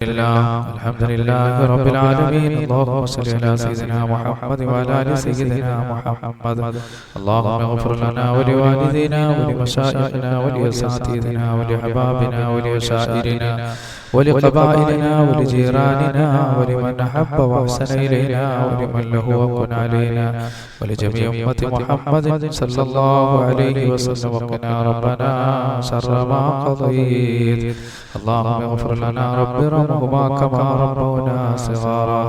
الحمد لله رب العالمين. اللهم صل على سيدنا محمد وعلى آل سيدنا محمد. اللهم اغفر لنا ولوالدينا ولمشايخنا ولأساتذتنا ولأحبابنا ولأشائرنا ولقبائلنا ولجيراننا ولمن أحب وأحسن إلينا ولمن له وكن علينا ولجميع أمة محمد صلى الله عليه وسلم. وقنا ربنا شر ما قضيت. اللهم اغفر لنا رب ارحمهما كما ربونا صغارا.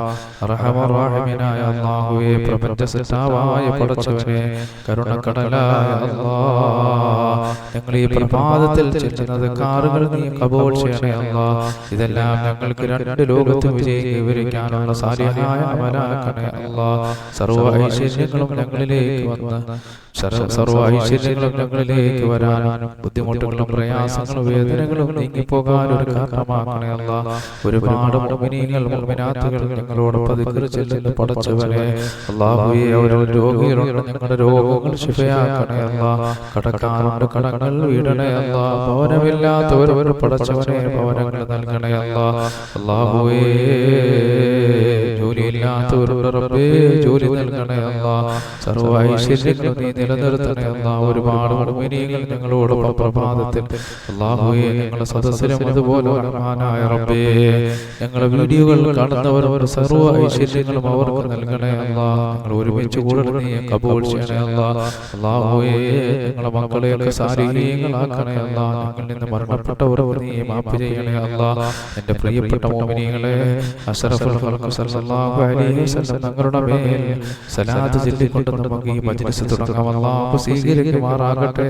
അർഹമ റഹീമനായ അല്ലാഹുവേ, പ്രപഞ്ചസൃഷ്ടാവായ പടച്ചവനെ, കരുണക്കടലായ അല്ലാഹ്, ഞങ്ങൾ ഈ പ്രഭാതത്തിൽ ചെല്ലുന്നത് കാറുകൾ നീ കബൂൽ ചെയ്യണേ അല്ലാഹ്. ഇതെല്ലാം ഞങ്ങൾക്ക് രണ്ട് ലോകത്ത് വിജയിക്കാനുള്ള സാലിഹായ അമലാക്കണേ അല്ലാഹ്. സർവ്വ ഐശ്വര്യങ്ങളും ഞങ്ങളിലേക്ക് വന്ന് സർവ്വ ഐശ്വര്യങ്ങളും ഞങ്ങളിലേക്ക് വരാനും ബുദ്ധിമുട്ടുകളും പ്രയാസങ്ങളും വേദനകളും നീങ്ങിപ്പോകാൻ ഒരു കാരണമാക്കണേ അല്ലാഹ്. ഒരുപാട് മുഅ്മിനീങ്ങൾ മുഅ്മിനാത്തുകൾ ഞങ്ങളോടൊപ്പം ദിക്ർ ചൊല്ലുന്ന പടച്ചവനെ, അല്ലാഹുവേ, അവരുടെ രോഗികളുണ്ട്, ഞങ്ങളുടെ രോഗങ്ങൾ ശിഫയാക്കണേ അല്ലാഹ്. കടക്കാരുടെ കടങ്ങൾ വീടണേ അല്ലാഹ്. ഭവനമില്ലാത്തവർ പടച്ചവനെ ഭവനങ്ങൾ നൽകണേ അല്ലാഹ്. അല്ലാഹുവേ, ജോലിയില്ലാത്തവരുടെ റബ്ബേ ജോലി നൽകണേ അല്ലാഹ്. സർവ്വ ഐശ്വര്യങ്ങളും നീ നിലനിർത്തണേ അല്ലാഹ്. ഒരുപാട് മുഅ്മിനീങ്ങൾ ഞങ്ങളോടൊപ്പം പ്രഭാതത്തിൽ അല്ലാഹുവേ ഞങ്ങളുടെ സദസ്സിലും അതുപോലെ റഹ്മാനായ റബ്ബേ, ഞങ്ങളുടെ വീഡിയോകൾ കാണുന്നവർ സർവ്വ ഐശ്വര്യങ്ങളും അവർക്ക് നൽകണേ അല്ലാഹ്. ഞങ്ങൾ ഒരുമിച്ച് കൂടെ നീ കബൂൽ ചെയ്യണേ അല്ലാഹ്. അല്ലാഹുവേ, ഞങ്ങളുടെ മക്കളെയൊക്കെ സാലിഹീങ്ങളാക്കണേ അല്ലാഹ്. ഞങ്ങളിൽ നിന്ന് മരണപ്പെട്ടവർ നീ മാപ്പ് ചെയ്യണേ അല്ലാഹ്. എൻ്റെ പ്രിയപ്പെട്ട മുഅ്മിനീങ്ങളെ, അഷ്റഫുൽ ഖൽഖ് സല്ലല്ലാഹു അലൈഹി വസല്ലം തങ്ങളുടെ മേൽ സലാത്ത് ചൊല്ലിക്കൊണ്ട് നമുക്ക് ഈ മജ്ലിസ് തുടങ്ങാം. അല്ലാഹു സ്വീകരിക്കുമാറാകട്ടെ.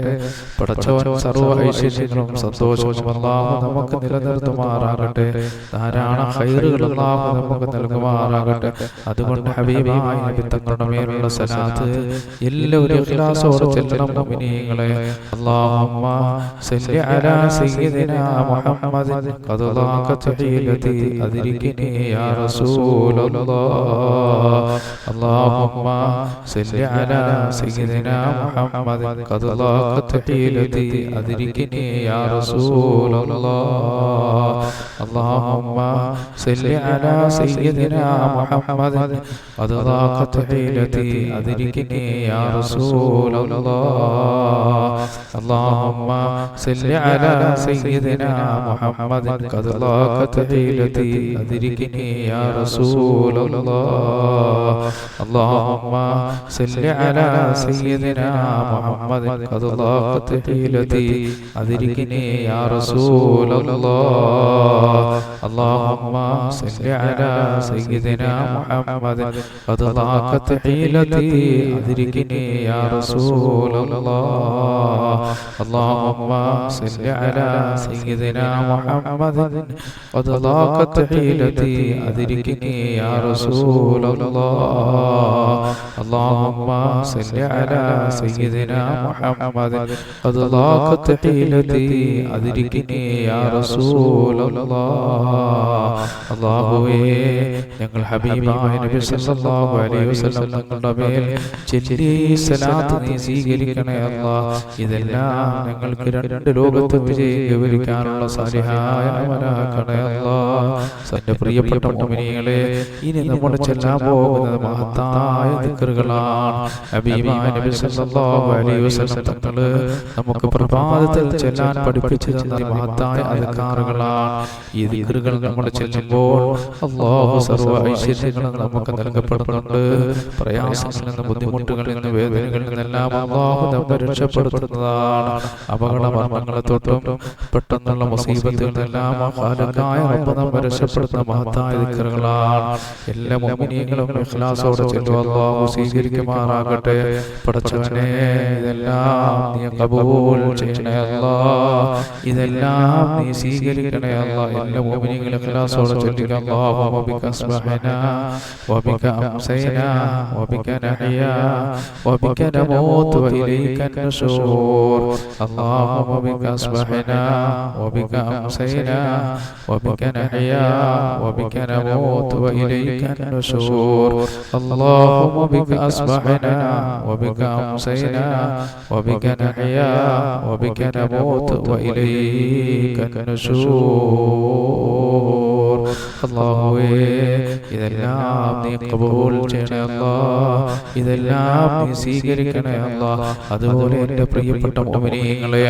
പടച്ചവൻ സർവ്വ ഐശ്വര്യങ്ങളും സന്തോഷവും അല്ലാഹു നമുക്ക് നിലനിർത്തുമാറാകട്ടെ. ധാരാളം ഖൈറുകൾ അല്ലാഹു നമുക്ക് നൽകുമാറാകട്ടെ. അതുകൊണ്ട് ഹബീബായ നബി തങ്ങളുടെ മേലുള്ള സലാത്ത് എല്ലാവരും ഇഖ്ലാസോടെ ചൊല്ലണം മുഅ്മിനീങ്ങളെ. അല്ലാഹുമ്മ സല്ലി അലാ സയ്യിദിനാ മുഹമ്മദ് ഖദ് ളാഖത് ഹീലതി അദ്രികനി യാ റസൂലല്ലാഹ്. അല്ലാഹുമ്മ സല്ലി അലാ സയ്യിദിനാ മുഹമ്മദ് ഖദ് ളാഖത് ഹീലതി അദ്രികനി യാ റസൂലല്ലാഹ്. അല്ലാഹുമ്മ സല്ലി അലാ സയ്യിദിനാ മുഹമ്മദ് ഖദ് ളാഖത് ഹീലതി അദ്രികനി യാ റസൂലല്ലാഹ്. അല്ലാഹുമ്മ സല്ലി അലാ സയ്യിദിനാ മുഹമ്മദ് ഖദ് ളാഖത് ഹീലതി അദ്രികനി യാ റസൂലല്ലാഹ്. അല്ലാഹുമ്മ സല്ലി അലാ സയ്യിദിനാ മുഹമ്മദ് ഖദ് ളാഖത് ഹീലതി അദ്രികനി യാ റസൂലല്ലാഹ്. അല്ലാഹുമ്മ സല്ലി അലാ സയ്യിദിനാ മുഹമ്മദ് ഖദ് ളാഖത് ഹീലതി അദ്രികനി യാ റസൂലല്ലാഹ്. അല്ലാഹുമ്മ സല്ലി അലാ സയ്യിദിനാ മുഹമ്മദ് ഖദ് ളാഖത് ഹീലതി അദ്രികനി യാ റസൂലല്ലാഹ്. അല്ലാഹുമ്മ സല്ലി അലാ സയ്യിദിനാ മുഹമ്മദ് ഖദ് ളാഖത് ഹീലതി അദ്രികനി യാ റസൂലല്ലാഹ്. അല്ലാഹുവേ, ഞങ്ങൾ ഹബീബായ നബി സല്ലല്ലാഹു അലൈഹി വസല്ലം തങ്ങളുടെ മേൽ ചൊല്ലിയ സലാത്ത് നീ സ്വീകരിക്കണേ അല്ലാഹ്. ഇതെല്ലാം ഞങ്ങൾക്ക് രണ്ട് ലോകത്ത് വിജയിക്കാനുള്ള സാലിഹായ അമലാക്കണേ അല്ലാഹ്. എൻ്റെ പ്രിയപ്പെട്ട മുഅ്മിനീങ്ങളെ, ഇനി നമ്മൾ ചൊല്ലാൻ പോകുന്നത് മഹത്തായ ദിക്റുകളാണ്. ഹബീബായ നബി സല്ലല്ലാഹു അലൈഹി വസല്ലം തങ്ങൾ നമുക്ക് പ്രഭാതത്തിൽ ചൊല്ലാൻ പഠിപ്പിച്ചു തന്ന മഹത്തായ അദ്കാറുകളാണ്. ഈ ദിക്റുകൾ നമ്മൾ ചൊല്ലുമ്പോൾ അല്ലാഹു സർവ്വ ഐശ്വര്യങ്ങളും നമുക്ക് നൽകപ്പെടുന്നുണ്ട്. പ്രയാസങ്ങളിൽ നിന്ന്, ബുദ്ധിമുട്ടുകളിൽ നിന്ന്, വേദനകളിൽ നിന്നെല്ലാം അല്ലാഹു നമ്മെ രക്ഷപ്പെടുത്തുന്നതാണ്. അപകട മരണങ്ങളെ തൊട്ടും പെട്ടെന്നുള്ള മുസീബത്തുകളിൽ നിന്നെല്ലാം ഖാലിഖായ റബ്ബ് നമ്മെ രക്ഷപ്പെടുത്തുന്ന മഹത്തായ ദിക്റുകളാണ്. എല്ലാ മുഅ്മിനീങ്ങളും ഇഖ്ലാസോടെ ചൊല്ലുക. അല്ലാഹു സ്വീകരിക്കുമാറാകട്ടെ. പടച്ചവനെ, ഇതെല്ലാം നീ കബൂൽ ചെയ്യണേ അല്ലാഹ്. ഇതെല്ലാം നീ സ്വീകരിക്കണേ അല്ലാഹ്. എല്ലാ മുഅ്മിനീങ്ങളും ഇഖ്ലാസോടെ ചൊല്ലുക. അല്ലാഹുമ്മ ബിക അസ്ബഹനാ വബിക അംസൈനാ വബിക നഹ്യാ വബിക നമൂതു വഇലൈക النشور. اللهم بك أصبحنا وبك أمسينا وبك نحيا وبك نموت وإليك النشور. اللهم بك أصبحنا وبك أمسينا وبك نحيا وبك نموت وإليك النشور. അല്ലാഹുവേ ഇതെല്ലാം നീ ഖബൂൽ ചെയ്യണേ അല്ലാഹ്, ഇതെല്ലാം നീ സ്വീകരിക്കണേ അല്ലാഹ്. അതുപോലെ എൻ്റെ പ്രിയപ്പെട്ട മുഅ്മിനീങ്ങളെ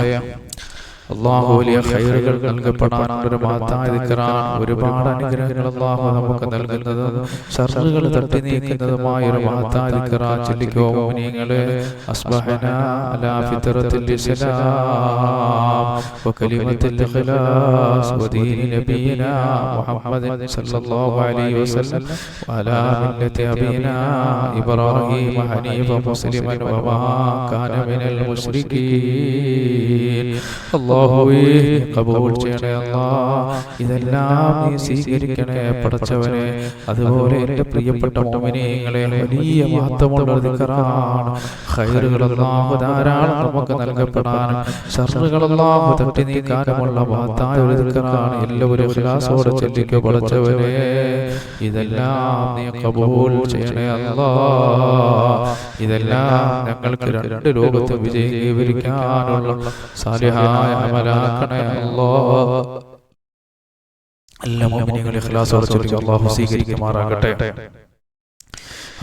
അല്ലാഹു വലിയ ഖൈറുകൾ നൽകപ്പെടാൻ ഒരു മഹത്തായ ദിക്റാണ്. ഒരുപാട് അനുഗ്രഹങ്ങൾ അല്ലാഹു നമുക്ക് നൽകുന്നത്, ശർറുകൾ തട്ടി നീക്കുന്നതുമായ ഒരു മഹത്തായ ദിക്റാൻ ചൊല്ലിക്കോ മുഅ്മിനീങ്ങളെ. അസ്ബഹനാ അലാ ഫിത്രത്തിൽ ഇസ്ലാം വകലിമത്തിൽ ഇഖ്ലാസ് വദീനി നബിയിനാ മുഹമ്മദിൻ സല്ലല്ലാഹു അലൈഹി വസല്ലം വഅലാ മില്ലത്തി അബീനാ ഇബ്രാഹീം ഹനീഫൻ മുസ്ലിമൻ വമാ കാന മിനൽ മുശ്രികീൻ. അല്ലാഹുവേ ഖബൂൽ ചെയ്യണേ അല്ലാഹ്, ഇതെല്ലാം നീ സ്വീകരിക്കണേ പടച്ചവനെ. അതുപോലെ എൻ്റെ പ്രിയപ്പെട്ട മുഅ്മിനീങ്ങളെ വലിയ മഹത്വമുള്ള ദിക്റാണ്. ഖൈറുകൾ അല്ലാഹു ധാരാളം നമുക്ക് നൽകപ്പെടാൻ, ശർറുകൾ അല്ലാഹു തട്ടി നീക്കാനുമുള്ള മഹത്തായ ഒരു ദിക്റാണ്. എല്ലാവരും ഇഖ്ലാസോടെ ചൊല്ലിക്കോ പടച്ചവനെ. ഇതെല്ലാം നീ ഖബൂൽ ചെയ്യണേ അല്ലാഹ്, ഇതെല്ലാം ഞങ്ങൾക്ക് രണ്ട് ലോകത്ത് വിജയം കൈവരിക്കാനുള്ള സാലിഹായ അമലാക്കണേ അല്ലാഹ്. എല്ലാ മുഅ്മിനീങ്ങളും ഇഖ്ലാസോടെ ചൊല്ലിക്കോ, അല്ലാഹു സ്വീകരിക്കുമാറാകട്ടെ.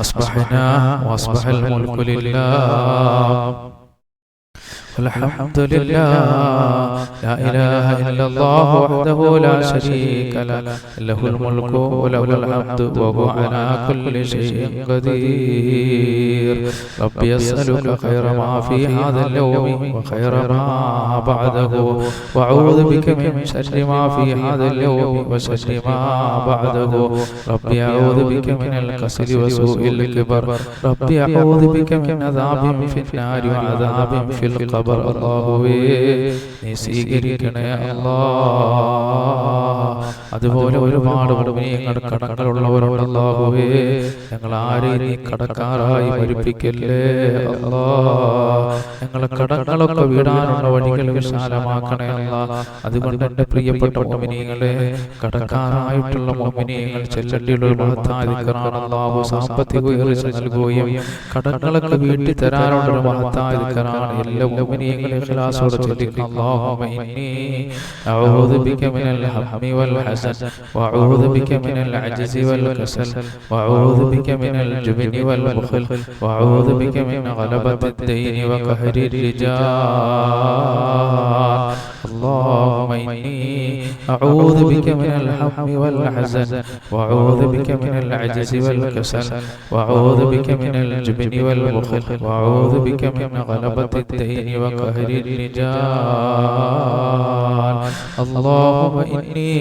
അസ്ബഹനാ വഅസ്ബഹൽ മുൽക്കു ലില്ലാഹ് الحمد لله لا إله إلا الله وحده لا شريك له له الملك وله الحمد وهو على كل شيء قدير. ربي أسألك خير ما في هذا اليوم وخير ما بعده وأعوذ بك من شر ما في هذا اليوم وشر ما بعده. ربي أعوذ بك من الكسل وسوء الكبر. ربي أعوذ بك من عذاب في النار وعذاب في القبر. അല്ലാഹുവേ നീ സ്വീകരിക്കണേ അല്ലാഹ്. അതുപോലെ ഒരുപാട് മുഅ്മിനീങ്ങളുടെ കടങ്ങളുള്ളവരോട് അല്ലാഹുവേ ഞങ്ങൾ ആരെയും നീ കടക്കാരായി മരിപ്പിക്കല്ലേ അല്ലാഹ്. ഞങ്ങളെ കടങ്ങളൊക്കെ വീടാനുള്ള വഴികൾ വിശാലമാക്കണേ അല്ലാഹ്. അതുകൊണ്ട് എൻ്റെ പ്രിയപ്പെട്ട മുഅ്മിനീങ്ങളെ, കടക്കാരായിട്ടുള്ള മുഅ്മിനീങ്ങൾ ചെല്ലണ്ടിയുള്ള മഹത്തായ ദിക്റാണ്. അല്ലാഹു സാമ്പത്തിക ഉയർച്ച നൽകുകയും കടങ്ങളൊക്കെ വീട്ടി തരാനുള്ള ഒരു മഹത്തായ ദിക്റാണ്. എല്ലാ മുഅ്മിനീങ്ങളും ഇഖ്ലാസോടെ ചൊല്ലിക്കോ. അല്ലാഹുമ്മ ഇന്നി അഊദു ബിക മിനൽ ഹമ്മി വൽ ഹസൻ വഅഊദു ബിക മിനൽ അജ്സി വൽ കസൽ വഅഊദു ബിക മിനൽ ജുബ്നി വൽ ബുഖൽ വഅഊദു ബിക മിൻ ഗലബത്തി ദൈനി വഖഹരി റിജാൽ. اللهم إني أعوذ بك من الهم والحزن وأعوذ بك من العجز والكسل وأعوذ بك من الجبن والبخل وأعوذ بك من غلبة الدين وقهر الرجال. اللهم إني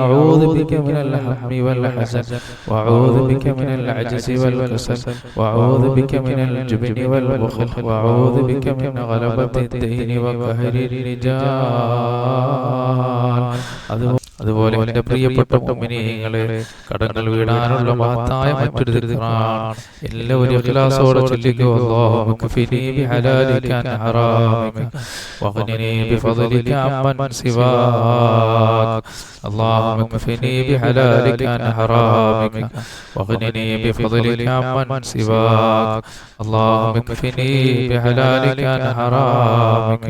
أعوذ بك من الهم والحزن وأعوذ بك من العجز والكسل وأعوذ بك من الجبن والبخل وأعوذ بك من غلبة الدين وقهر الرجال. അതുപോലെ എൻ്റെ പ്രിയപ്പെട്ട മുഅ്മിനീങ്ങളെ, കടങ്ങൾ വീടാനുള്ള മഹത്തായ മറ്റൊരു ദിക്റാണ്. എല്ലാവരും ഇഖ്ലാസോടെ ചൊല്ലിക്കോ. അല്ലാഹുമ്മ കഫിനി ബിഹലാലിക അൻ ഹറാമിക വഗ്നിനി ബിഫദ്ലിക അമ്മൻ സിവാക്. اللهم اكفني بحلالك عن حرامك واغنني بفضلك عمن سواك. اللهم اكفني بحلالك عن حرامك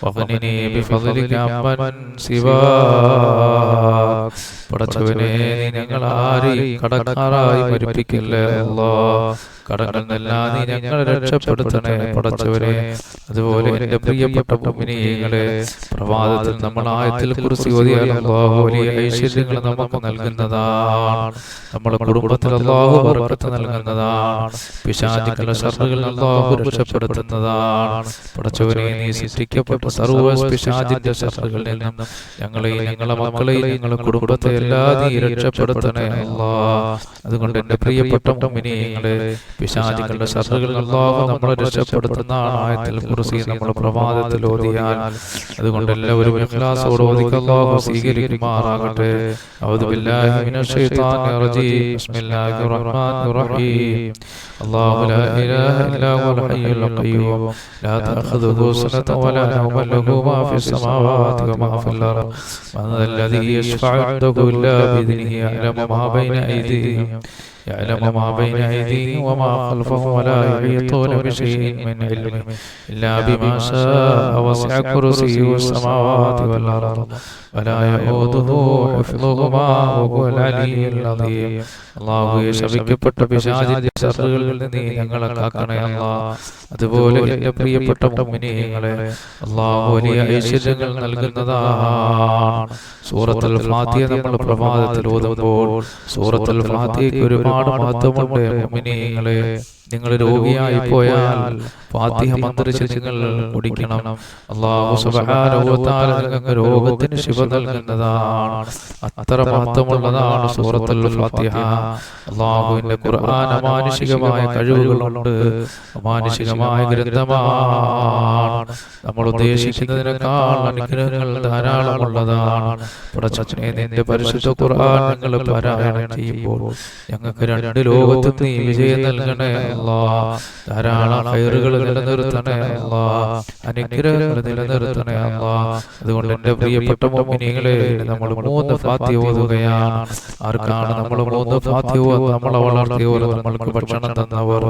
واغنني بفضلك عمن سواك. പടച്ചവനെ, ഞങ്ങൾ ആരെയും കടക്കാരായി മരിപ്പിക്കല്ലേ അല്ലാഹ്. കടങ്ങളിൽ നിന്നെല്ലാം നീ ഞങ്ങളെ രക്ഷപ്പെടുത്തണേ പടച്ചവനെ. അതുപോലെ എൻ്റെ പ്രിയപ്പെട്ട മുഅ്മിനീങ്ങളെ, പ്രഭാതത്തിൽ നമ്മൾ ആയത്തിൽ കുർസി ഓതിയാൽ അല്ലാഹു വലിയ ഐശ്വര്യങ്ങൾ നമുക്ക് നൽകുന്നതാണ്. നമ്മുടെ കുടുംബത്തിൽ അല്ലാഹു ബർക്കത്ത് നൽകുന്നതാണ്. പിശാചുക്കളുടെ ശർറുകളിൽ അല്ലാഹു രക്ഷപ്പെടുത്തുന്നതാണ്. പടച്ചവനെ, നീ സൃഷ്ടിക്കപ്പെട്ട സർവ്വ പിശാചിന്റെ ശർറുകളിൽ നിന്നും ഞങ്ങളെയും ഞങ്ങളുടെ മക്കളെയും ഞങ്ങളുടെ കുടുംബത്തെ എല്ലാം നീ രക്ഷപ്പെടുത്തണേ അല്ലാഹ്. അതുകൊണ്ട് എൻ്റെ പ്രിയപ്പെട്ട മുഅ്മിനീങ്ങളെ, പിശാചുക്കളുടെ ശർറുകളിൽ അല്ലാഹു നമ്മളെ രക്ഷപ്പെടുത്തുന്ന ആയത്തിൽ കുർസി നമ്മൾ പ്രഭാതത്തിൽ ഓതിയാൽ, അതുകൊണ്ട് എല്ലാവരും ഇഖ്ലാസോടെ ഓതിക്കുക. അല്ലാഹു സ്വീകരിക്കുമാറാകട്ടെ. അഊദു ബില്ലാഹി മിനശ് ശൈത്വാനിർ റജീം. ബിസ്മില്ലാഹിർ റഹ്മാനിർ റഹീം. അല്ലാഹു ലാ ഇലാഹ ഇല്ലാ ഹുവൽ ഹയ്യുൽ ഖയ്യൂം ലാ തഅഖുദുഹു സനത്തുൻ വലാ നൗമുൻ ലഹു മാ ഫിസ് സമാവാതി വമാ ഫിൽ അർദ് മൻ ദല്ലദീ യശ്ഫഉ ഇൻദഹു ഇല്ലാ ബിഇذനിഹി യഅലമു മാ ബൈന അയ്ദീഹിം يعلم ما بين أيديهم وما خلفهم ولا يحيطون بشيء من علمه إلا بما شاء وسع كرسيه السماوات والأرض ولا يؤوده حفظهما وهو العلي العظيم. അല്ലാഹുവേ, ശപിക്കപ്പെട്ട പിശാചിന്റെ ശർറുകളിൽ നിന്ന് നീ ഞങ്ങളെ കാക്കണേ അല്ലാഹ്. അതുപോലെ എൻ്റെ പ്രിയപ്പെട്ട മുഅ്മിനീങ്ങളെ, അല്ലാഹു വലിയ ഐശ്വര്യങ്ങൾ നൽകുന്നതാണ്. സൂറത്തുൽ ഫാത്തിഹ നമ്മൾ പ്രഭാതത്തിൽ ഓതുമ്പോൾ സൂറത്തുൽ ഫാത്തിഹയ്ക്ക് ഒരുപാട് മഹത്വമുണ്ട്. മുഅ്മിനീങ്ങളെ, നിങ്ങൾ രോഗിയായി പോയാൽ ഫാത്തിഹ മന്ത്രിച്ച് നിങ്ങൾ കുടിക്കണം. അല്ലാഹു സുബ്ഹാനഹു വ തആല നിങ്ങൾക്ക് രോഗത്തിന് ശിഫ നൽകുന്നതാണ്. അത്ര മഹത്വമുള്ളതാണ് സൂറത്തുൽ ഫാത്തിഹ. അല്ലാഹുവിന്റെ ഖുർആൻ അമാനുഷികമായ കഴിവുകളുണ്ട്, അമാനുഷികമായ ഗ്രന്ഥമാണ്. നമ്മൾ ഉദ്ദേശിക്കുന്നതിനേക്കാൾ അനുഗ്രഹങ്ങൾ ധാരാളമുള്ളതാണ്. പടച്ചവനെ, നിന്റെ പരിശുദ്ധ ഖുർആൻ നിങ്ങൾ പാരായണം ചെയ്യുമ്പോൾ ഞങ്ങൾക്ക് രണ്ട് ലോകത്തും നീ വിജയം നൽകണേ അല്ലാഹ്. ധാരാളം ഖൈറുകൾ നിലനിർത്തണേ അല്ലാഹ്, അനുഗ്രഹങ്ങൾ നിലനിർത്തണേ അല്ലാഹ്. അതുകൊണ്ട് എൻ്റെ പ്രിയപ്പെട്ട മുഅ്മിനീങ്ങളെ, നമ്മൾ 3 ഫാത്തിഹ ഓതുകയാണ്. ആർക്കാണ് നമ്മൾ 3 ഫാത്തിഹ? നമ്മളെ വളർത്തിയവർ, നമ്മൾക്ക് ഭക്ഷണം തന്നവർ,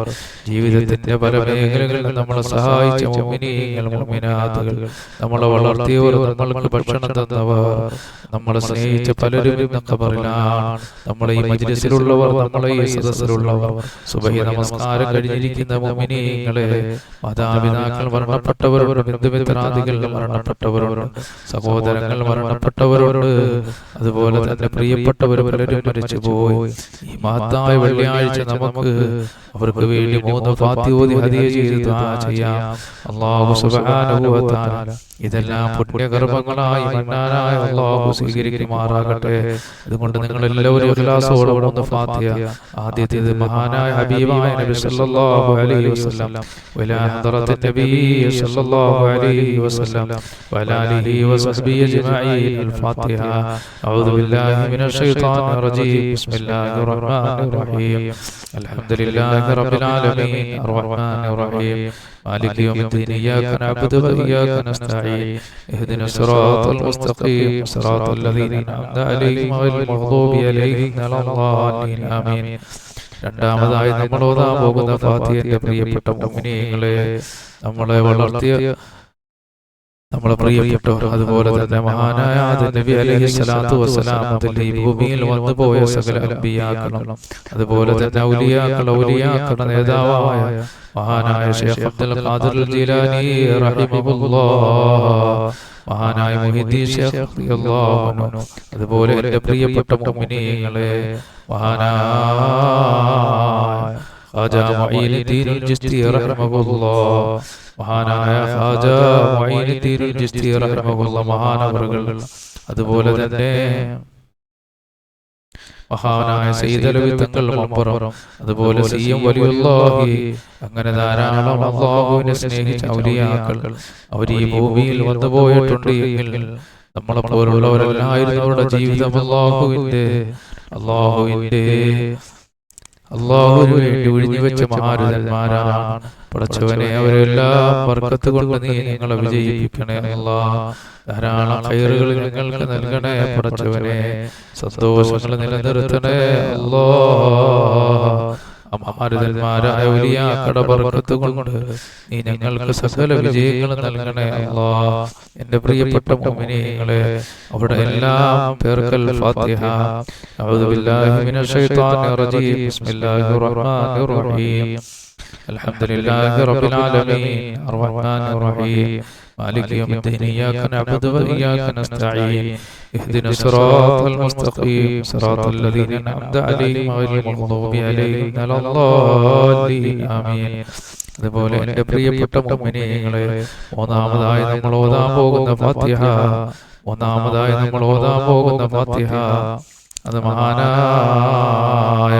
ജീവിതത്തിന്റെ പല മേഖലകളിൽ നമ്മളെ സഹായിച്ച മുഅ്മിനീങ്ങൾ, മുഅ്മിനാത്തുകൾ, നമ്മളെ വളർത്തിയവർ, നമ്മൾക്ക് ഭക്ഷണം തന്നവർ, നമ്മളെ സ്നേഹിച്ച പലരും ഇന്ന് ഖബറിലാണ്. നമ്മളെ ഈ മജ്ലിസിലുള്ളവർ, നമ്മളെ ഈ സദസ്സിലുള്ളവർ, സുബഹി നമസ്കാരം കഴിഞ്ഞിരിക്കുന്ന മുഅ്മിനീങ്ങളെ, മാതാപിതാക്കൾ മരണപ്പെട്ടവരുണ്ട്, ബന്ധുമിത്രാദികൾ മരണപ്പെട്ടവരുണ്ട്, സഹോദരങ്ങൾ മരണപ്പെട്ടവരുണ്ട്, അതുപോലെ തന്നെ പ്രിയപ്പെട്ടവർ പലരും മരിച്ചുപോയി. ഈ മഹത്തായ വെള്ളിയാഴ്ച നമുക്ക് അവർക്ക് വേണ്ടി 3 ഫാത്തിഹ ഓതി ഹദിയ ചെയ്ത് ദുആ ചെയ്യാം. അല്ലാഹു സുബ്ഹാനഹു വ തആല ഇതെല്ലാം പുണ്യകർമ്മങ്ങളായി മന്നാനായ അല്ലാഹു സ്വീകരിക്കുമാറാകട്ടെ. അതുകൊണ്ട് നിങ്ങൾ എല്ലാവരും ഇഖ്ലാസോടെ 3 ഫാത്തിഹ. ആദ്യത്തേത് മഹാനായ ഹബീബായ നബി സല്ലല്ലാഹു അലൈഹി വസല്ലം വലാ ഹദറത്ത് നബി സല്ലല്ലാഹു അലൈഹി വസല്ലം വലാ ആലിഹി വസഹ്ബിഹി അജ്മഈൻ. അൽ-ഫാത്തിഹ. അഊദു ബില്ലാഹി മിനശ് ശൈത്വാനിർ റജീം. ബിസ്മില്ലാഹിർ റഹ്മാനിർ റഹീം. അൽഹംദുലില്ലാഹി റബ്ബിൽ ആലമീൻ അർ-റഹ്മാനിർ റഹീം മാലികി യൗമിദ്ദീൻ. ഇയ്യാക നഅ്ബുദു വ ഇയ്യാക നസ്തഈൻ. ഇഹ്ദിനസ് സിറാത്തൽ മുസ്തഖീം സിറാത്തൽ ലദീന അൻഅംത അലൈഹിം ഗൈറിൽ മഗ്ദൂബി അലൈഹിം വലദ്ദാലിൻ. ആമീൻ. രണ്ടാമതായി നമ്മൾ ഓതാൻ പോകുന്ന ഫാത്തിഹയുടെ പ്രിയപ്പെട്ട മുഅ്മിനീങ്ങളെ, നമ്മളെ വളർത്തിയ നമ്മളെ പ്രിയപ്പെട്ടവർ, അതുപോലെ തന്നെ മഹാനായ ആദം നബി അലൈഹി സ്വലാത്തു വസ്സലാം മുതൽ ഈ ഭൂമിയിൽ വന്നുപോയ സകല അംബിയാക്കളും, അതുപോലെ തന്നെ ഔലിയാക്കളുടെ നേതാവായ മഹാനായ ശൈഖ് അബ്ദുൽ ഖാദിർ ജീലാനി റഹിമഹുല്ലാഹ്, മഹാനായ മുഹീദ്ദീൻ ശൈഖ് റളിയല്ലാഹു അൻഹു, അതുപോലെ എൻ്റെ പ്രിയപ്പെട്ട മുഅ്മിനീങ്ങളെ, മഹാനായ ഖാജാ മുഈനുദ്ദീൻ ചിശ്തി റഹിമഹുല്ലാഹ്, മഹാനായ ഖാജാ മുഈനുദ്ദീൻ ചിശ്തി റഹിമഹുല്ലാഹ് മഹാനവറുകൾ, അതുപോലെ തന്നെ മഹാനായ സയ്യിദ് അലവി തങ്ങൾ മമ്പറം, അതുപോലെ സിഎം വലിയുല്ലാഹി, അങ്ങനെ ധാരാളം അല്ലാഹുവിനെ സ്നേഹിച്ച ഔലിയാക്കൾ അവർ ഈ ഭൂമിയിൽ വന്നുപോയിട്ടുണ്ട്. എങ്കിൽ നമ്മളെ പോലുള്ളവരെല്ലാവരും അവരുടെ ജീവിതം അല്ലാഹുവിന് വേണ്ടി ഒഴിഞ്ഞു വെച്ച മഹാരഥന്മാരാണ്. പടച്ചവനെ, അവരെല്ലാം ബർക്കത്ത് കൊണ്ട് നീ ഞങ്ങളെ വിജയിപ്പിക്കണേ അല്ലാഹ്. ധാരാളം ഖൈറുകൾ ഞങ്ങൾക്ക് നൽകണേ പടച്ചവനെ, സന്തോഷങ്ങൾ നിലനിർത്തണേ അല്ലാഹ്. മഹാരഥന്മാരായ ഔലിയാക്കളുടെ ബർക്കത്ത് കൊണ്ട് നീ ഞങ്ങൾക്ക് സകല വിജയങ്ങൾ നൽകണേ അല്ലാഹ്. എൻ്റെ പ്രിയപ്പെട്ട മുഅ്മിനീങ്ങളെ, അവിടെ എല്ലാം പേർക്കൽ ഫാത്തിഹ. അഊദു ബില്ലാഹി മിനശ് ശൈത്വാനിർ റജീം. ബിസ്മില്ലാഹിർ റഹ്മാനിർ റഹീം. അൽഹംദുലില്ലാഹി റബ്ബിൽ ആലമീൻ അർ-റഹ്മാനിർ റഹീം മാലികി യൗമിദ്ദീൻ. ഇയ്യാക നഅ്ബുദു വ ഇയ്യാക നസ്തഈൻ. ഇഹ്ദിനസ് സിറാത്തൽ മുസ്തഖീം സിറാത്തൽ ലദീന അൻഅംത അലൈഹിം ഗൈറിൽ മഗ്ദൂബി അലൈഹിം വലദ്ദാലിൻ. ആമീൻ. അതുപോലെ എൻ്റെ പ്രിയപ്പെട്ട മുഅ്മിനീങ്ങളെ, മൂന്നാമതായി നമ്മൾ ഓതാൻ പോകുന്ന ഫാത്തിഹ അത് മഹാനായ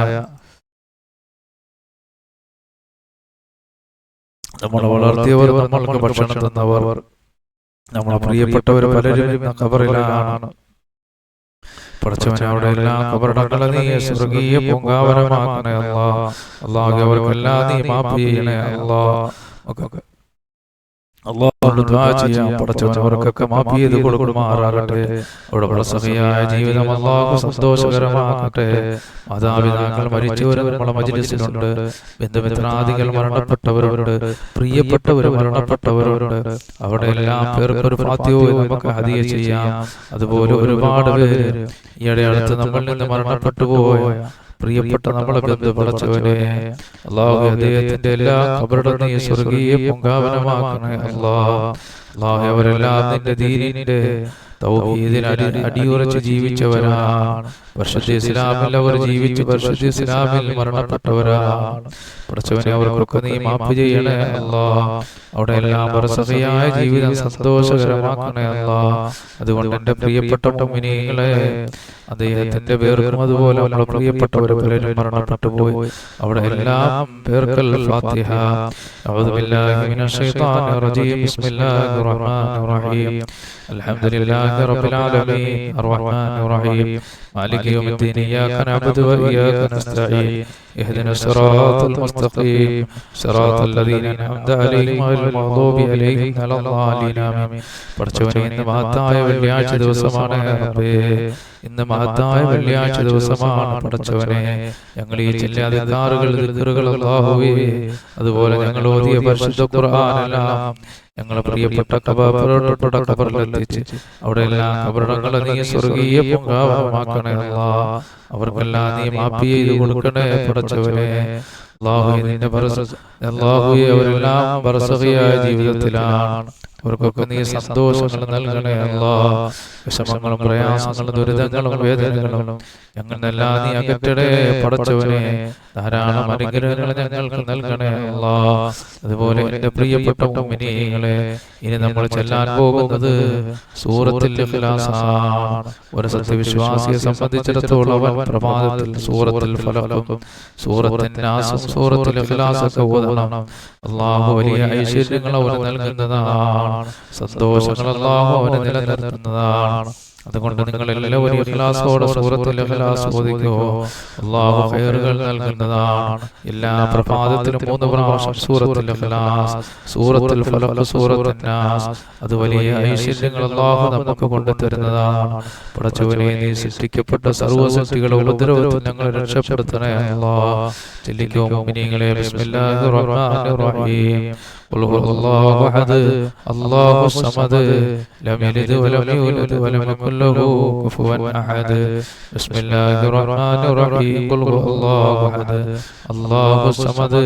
നമ്മളെ വളർത്തിയവർ, നമ്മൾക്ക് ഭക്ഷണം തന്നവർ, നമ്മളെ പ്രിയപ്പെട്ടവർ പലരും ഖബറിലാണ്. പടച്ചവനെ, അവിടെ എല്ലാം ഖബറടങ്ങളെ നീ സ്വർഗീയ പൂങ്കാവനമാക്കണേ അല്ലാഹ്. അല്ലാഹു അവർക്കെല്ലാം നീ മാഫ് ചെയ്യണേ അല്ലാഹ്. അല്ലാഹുവോട് ദുആ ചെയ്യാം. പടച്ചവൻ അവർക്കൊക്കെ മാഫ് ചെയ്ത് കൊടുക്കുമാറാകട്ടെ. അവിടെ സഹിയായ ജീവിതം അല്ലാഹു സന്തോഷകരമാക്കട്ടെ. മാതാപിതാക്കൾ മരിച്ചവരും നമ്മളെ മജ്‌ലിസിലുണ്ട്. ബന്ധുമിത്രാദികൾ മരണപ്പെട്ടവരുണ്ട്. പ്രിയപ്പെട്ടവർ മരണപ്പെട്ടവരുണ്ട്. അവിടെ എല്ലാം പേർക്കൊരു ഫാത്തിഹ നമുക്ക് ഹദിയ ചെയ്യാം. അതുപോലെ ഒരുപാട് പേര് ഈയിടെ അടുത്ത് നമ്മളിൽ നിന്ന് മരണപ്പെട്ടു പോയ പ്രിയപ്പെട്ട നമ്മളെ ബന്ധു പടച്ചവനെ അല്ലാഹു അദ്ദേഹത്തിന്റെ എല്ലാ ഖബറിടം നീ സ്വർഗീയ പൂങ്കാവനമാക്കണേ അല്ലാഹ്. അല്ലാഹു അവരെല്ലാം നിന്റെ ദീനിന്റെ തൗഹീദിൽ അടിയുറച്ച് ജീവിച്ചവരാണ്. പരിശുദ്ധ ഇസ്ലാമിൽ അവർ ജീവിച്ച് പരിശുദ്ധ ഇസ്ലാമിൽ മരണപ്പെട്ടവരാണ്. പടച്ചവനെ അവർക്കൊക്കെ നീ മാഫ് ചെയ്യണേ അല്ലാഹ്. അവിടെ എല്ലാം ബർസഖിയായ ജീവിതം സന്തോഷകരമാക്കണേ അല്ലാഹ്. അതുകൊണ്ട് എൻ്റെ പ്രിയപ്പെട്ട മുഅ്മിനീങ്ങളെ അദ്ദേഹത്തിന്റെ പേർക്കും അതുപോലെ നമ്മളെ പ്രിയപ്പെട്ടവരെ പലരും മരണപ്പെട്ടു പോയി. അവിടെ എല്ലാം പേർക്കൽ ഫാത്തിഹ. അഊദു ബില്ലാഹി മിനശ് ശൈത്വാനിർ റജീം. ബിസ്മില്ലാഹിർ റഹ്മാനിർ റഹീം. അൽഹംദുലില്ലാഹി റബ്ബിൽ ആലമീൻ അർറഹ്മാനിർ റഹീം മാലികി യൗമിദ്ദീൻ ഇയ്യാക നഅ്ബുദു വ ഇയ്യാക നസ്തഈൻ ഇഹ്ദിനസ് സിറാത്തൽ മുസ്തഖീം സിറാത്തൽ ലദീന അൻഅംത അലൈഹിം ഗൈറിൽ മഗ്ദൂബി അലൈഹിം വലദ്ദാലീൻ. ആമീൻ. പടച്ചവനെ ഇന്ന് മഹത്തായ വെള്ളിയാഴ്ച ദിവസമാണ് റബ്ബേ. ഇന്ന് മഹത്തായ വെള്ളിയാഴ്ച ദിവസമാണ് പടച്ചവനെ. ഞങ്ങൾ ഈ ചില്ലാദിക്കാറുകൾ ദിക്റുകൾ അല്ലാഹുവേ അതുപോലെ ഞങ്ങൾ ഓതിയ പരിശുദ്ധ ഖുർആനെല്ലാം ഞങ്ങളെ പ്രിയപ്പെട്ട ഖബറിലെത്തിച്ച് അവിടെ എല്ലാം ഖബറിടങ്ങളെ നീ സ്വർഗീയ പൂങ്കാവനമാക്കണേ അല്ലാഹ്. അവർക്കെല്ലാം നീ മാഫ് ചെയ്ത് കൊടുക്കണേ പടച്ചവനെ. അല്ലാഹുവേ നിന്റെ അല്ലാഹുവേ അവരെല്ലാം ബർസഖിയായ ജീവിതത്തിലാണ്. അവർക്കൊക്കെ നീ സന്തോഷങ്ങൾ നൽകണേ അല്ലാഹ്. വിഷമങ്ങളും പ്രയാസങ്ങളും ദുരിതങ്ങളും വേദനകളും ഞങ്ങളെല്ലാം നീ അകറ്റണേ പടച്ചവനെ. ധാരാളം അനുഗ്രഹങ്ങൾ ഞങ്ങൾക്ക് നൽകണേ അല്ലാഹ്. അതുപോലെ എൻ്റെ പ്രിയപ്പെട്ട മുഅ്മിനീങ്ങളെ ഇനി നമ്മൾ ചെല്ലാൻ പോകുന്നത് സൂറത്തുൽ ഇഖ്ലാസ് ആണ്. ഒരു സത്യവിശ്വാസിയെ സംബന്ധിച്ചിടത്തോളം അവൻ പ്രഭാതത്തിൽ സൂറത്തുൽ ഫലഖും സൂറത്തുൻ നാസും സൂറത്തുൽ ഇഖ്ലാസൊക്കെ ഓതണം. അല്ലാഹു വലിയ ഐശ്വര്യങ്ങൾ അവന് നൽകുന്നതാണ്. സന്തോഷങ്ങൾ അല്ലാഹു അവന് നിലനിർത്തുന്നതാണ്. അതുകൊണ്ട് നിങ്ങൾ എല്ലാവരും ഇഖ്ലാസോടെ സൂറത്തുൽ ഇഖ്ലാസ് ഓതിക്കോ. അല്ലാഹു ഖൈറുകൾ നൽകുന്നതാണ്. എല്ലാ പ്രഭാതത്തിലും 3 പ്രാവശ്യം സൂറത്തുൽ ഇഖ്ലാസ് സൂറത്തുൽ ഫലഖ് സൂറത്തുൻ നാസ് അത് വലിയ ഐശ്വര്യങ്ങൾ അല്ലാഹു നമുക്ക് കൊണ്ടുതരുന്നതാണ്. പടച്ചവനെ നീ സൃഷ്ടിക്കപ്പെട്ട സർവ്വസൃഷ്ടികളെ ഉപദ്രവത്തിൽ ഞങ്ങളെ രക്ഷപ്പെടുത്തണേ അല്ലാഹ്. ചൊല്ലിക്കോ മുഅ്മിനീങ്ങളെ ബിസ്മില്ലാഹിർ റഹ്മാനിർ റഹീം. ഖുൽ ഹുവല്ലാഹു അഹദ് അല്ലാഹു സമദ് ലം യലിദ് വലം യൂലദ് വലം യകുൽ ലഹു കുഫുവൻ അഹദ്. ബിസ്മില്ലാഹിർ റഹ്മാനിർ റഹീം. ഖുൽ ഹുവല്ലാഹു അഹദ് അല്ലാഹു സമദ്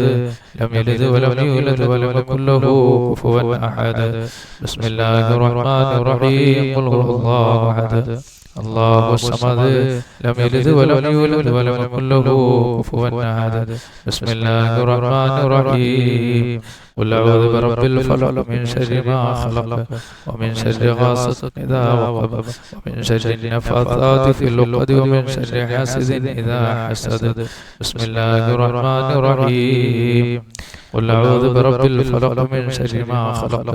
ലം യലിദ് വലം യൂലദ് വലം യകുൽ ലഹു കുഫുവൻ അഹദ്. ബിസ്മില്ലാഹിർ റഹ്മാനിർ റഹീം. ഖുൽ ഹുവല്ലാഹു അഹദ് അല്ലാഹു സമദ് ലം യലിദ് വലം യൂലദ് വലം യകുൽ ലഹു കുഫുവൻ അഹദ്. ബിസ്മില്ലാഹിർ റഹ്മാനിർ റഹീം. قل أعوذ برب الفلق من شر ما خلق ومن شر غاسق إذا وقب ومن شر النفاثات في العقد ومن شر حاسد إذا حسد. بسم الله الرحمن الرحيم. قل أعوذ برب الفلق من شر ما خلق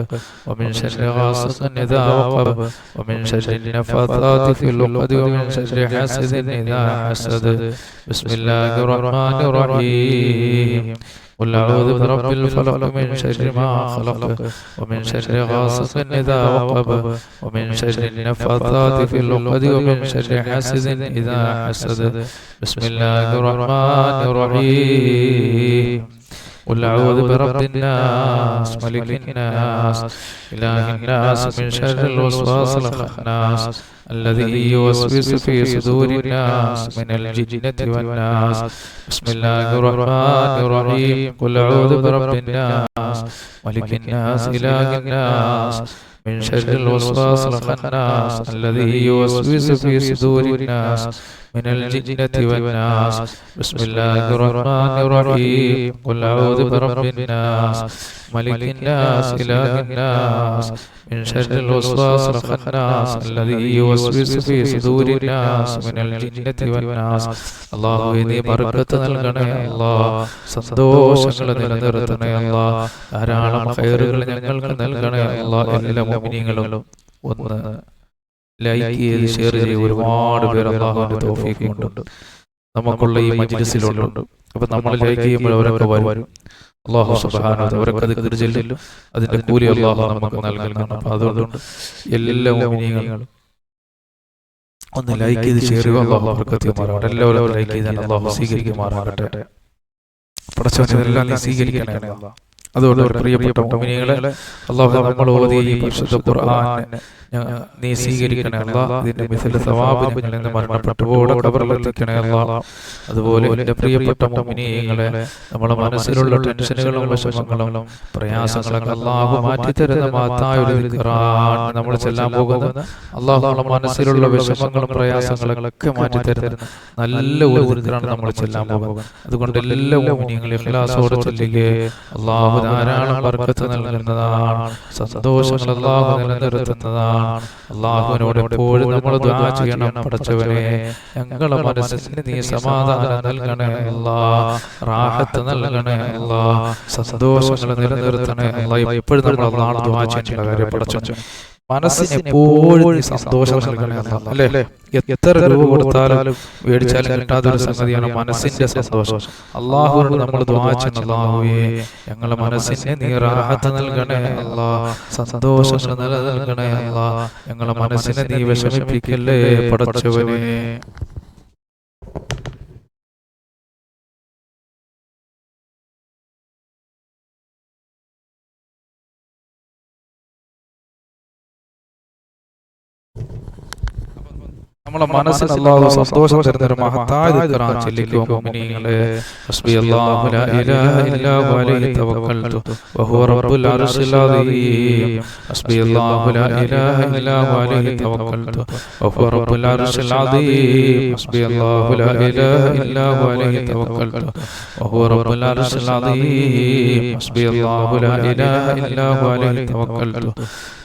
ومن شر غاسق إذا وقب ومن شر النفاثات في العقد ومن شر حاسد إذا حسد. بسم الله الرحمن الرحيم. قل أعوذ برب الفلق من شر ما خلق ومن شر غاسق إذا وقب ومن شر النفاثات في العقد ومن شر حاسد إذا حسد. بسم الله الرحمن الرحيم. قل أعوذ برب الناس ملك الناس إله الناس من شر الوسواس الخناس الذي يوسوس في صدور الناس من الجنة والناس. بسم الله الرحمن الرحيم. قل أعوذ برب الناس ملك الناس إله الناس من شر الوسواس الخناس الذي يوسوس في صدور الناس من الجنة والناس. بسم الله الرحمن الرحيم. قل أعوذ برب الناس ملك الناس إله الناس من شر الوسواس الخناس الذي يوسوس في صدور الناس من الجنة والناس. അല്ലാഹുവേ നീ ബർക്കത്ത് നൽകണേ അല്ലാഹ്. സന്തോഷങ്ങൾ നിലനിർത്തണേ അല്ലാഹ്. ധാരാളം ഖൈറുകൾ ഞങ്ങൾക്ക് നൽകണേ അല്ലാഹ്. എല്ലാ മുഅ്മിനീങ്ങളും ഒന്ന് ലൈക്ക് ചെയ്ത് ഷെയർ ചെയ്ത് ഒരുപാട് പേർ അല്ലാഹുവിന്റെ തൗഫീഖ് കൊണ്ട് നമുക്കുള്ള ഈ മജ്‌ലിസിലുണ്ട്. അപ്പോൾ നമ്മൾ ലൈക്ക് ചെയ്യുമ്പോൾ അവരൊക്കെ വരും. അല്ലാഹു സുബ്ഹാനഹു വ തആല അവരൊക്കെ ദിക്ർ ചൊല്ലും, അതിന്റെ കൂലി അല്ലാഹു നമുക്ക് നൽകുന്നതാണ്. അപ്പോൾ അതുകൊണ്ട് എല്ലാ മുഅ്മിനീങ്ങളും ഒന്ന് ലൈക്ക് ചെയ്ത് ഷെയർ ചെയ്യുക. അല്ലാഹു ബർക്കത്ത് ചെയ്യുമാറാകട്ടെ. എല്ലാവരും ലൈക്ക് ചെയ്താൽ അല്ലാഹു സ്വീകരിക്കുമാറാകട്ടെ. പടച്ചവനെ എല്ലാം നീ സ്വീകരിക്കണേ അല്ലാഹ്. അതുകൊണ്ട് പ്രിയപ്പെട്ട മുഅ്മിനീങ്ങളെ, അല്ലാഹു നമ്മൾ ഓതിയ ഈ പരിശുദ്ധ ഖുർആൻ നീ സ്വീകരിക്കണേ അല്ലാഹ്. ഇതിന്റെ മിസ്ല സവാബ് ഞങ്ങളിൽ നിന്ന് മരണപ്പെട്ടുപോടെ ഖബറിലെത്തിക്കണേ അല്ലാഹ്. അതുപോലെ എൻ്റെ പ്രിയപ്പെട്ട മുഅ്മിനീങ്ങളെ, നമ്മുടെ മനസ്സിലുള്ള ടെൻഷനുകളും വിഷമങ്ങളും പ്രയാസങ്ങളൊക്കെ അല്ലാഹു മാറ്റിത്തരുന്ന മഹത്തായ ഒരു ദിക്റാണ് നമ്മൾ ചെല്ലാൻ പോകുന്നത്. അല്ലാഹു നമ്മുടെ മനസ്സിലുള്ള വിഷമങ്ങളും പ്രയാസങ്ങളൊക്കെ മാറ്റിത്തരുന്ന നല്ല ഒരു ദിക്റാണ് നമ്മൾ ചെല്ലാൻ പോകുന്നത്. അതുകൊണ്ട് എല്ലാ മുഅ്മിനീങ്ങളും ഇഖ്ലാസോടെ ചൊല്ലുക. അല്ലാഹു ധാരാളം ബർക്കത്ത് നൽകുന്നതാണ്, സന്തോഷങ്ങൾ അല്ലാഹു നിലനിർത്തുന്നതാണ്. അല്ലാഹുവിനോട് എപ്പോഴും നമ്മൾ ദുആ ചെയ്യണം. പടച്ചവനെ, ഞങ്ങളുടെ മനസ്സിന് നീ സമാധാനം നൽകണേ അല്ലാഹ്, റാഹത്ത് നൽകണേ അല്ലാഹ്, സന്തോഷങ്ങൾ നിലനിർത്തണേ അല്ലാഹ്. എപ്പോഴും നമ്മൾ അല്ലാഹുവോട് ദുആ ചെയ്യേണ്ട കാര്യം പടച്ചവനെ, മനസ്സിന് എപ്പോഴും സന്തോഷം നൽകണേ അല്ലാഹ്. അല്ലേ, എത്ര രൂപ കൊടുത്താലും മേടിച്ചാലും കിട്ടാത്തൊരു സംഗതിയാണ് മനസ്സിന്റെ സന്തോഷം. അല്ലാഹുവോട് നമ്മൾ ദുആ ചെയ്യണം, അല്ലാഹുവേ ഞങ്ങളുടെ മനസ്സിന് നീ റാഹത്ത് നൽകണേ അല്ലാഹ്, സന്തോഷങ്ങൾ നൽകണേ അല്ലാഹ്, ഞങ്ങളുടെ മനസ്സിനെ നീ വിഷമിപ്പിക്കല്ലേ പടച്ചവനെ. നമ്മളെ മനസ്സിന് അല്ലാഹു സന്തോഷം തരുന്ന ഒരു മഹത്തായ ദിക്റാണ് ചൊല്ലിക്കോ മുഅ്മിനീങ്ങളെ. ഹസ്ബിയല്ലാഹു ലാ ഇലാഹ ഇല്ലാ ഹു അലൈഹി തവക്കൽതു വഹുവ റബ്ബുൽ അർശിൽ അദീം. ഹസ്ബിയല്ലാഹു ലാ ഇലാഹ ഇല്ലാ ഹു അലൈഹി തവക്കൽതു വഹുവ റബ്ബുൽ അർശിൽ അദീം. ഹസ്ബിയല്ലാഹു ലാ ഇലാഹ ഇല്ലാ ഹു അലൈഹി തവക്കൽതു വഹുവ റബ്ബുൽ അർശിൽ അദീം. ഹസ്ബിയല്ലാഹു ലാ ഇലാഹ ഇല്ലാ ഹു അലൈഹി തവക്കൽതു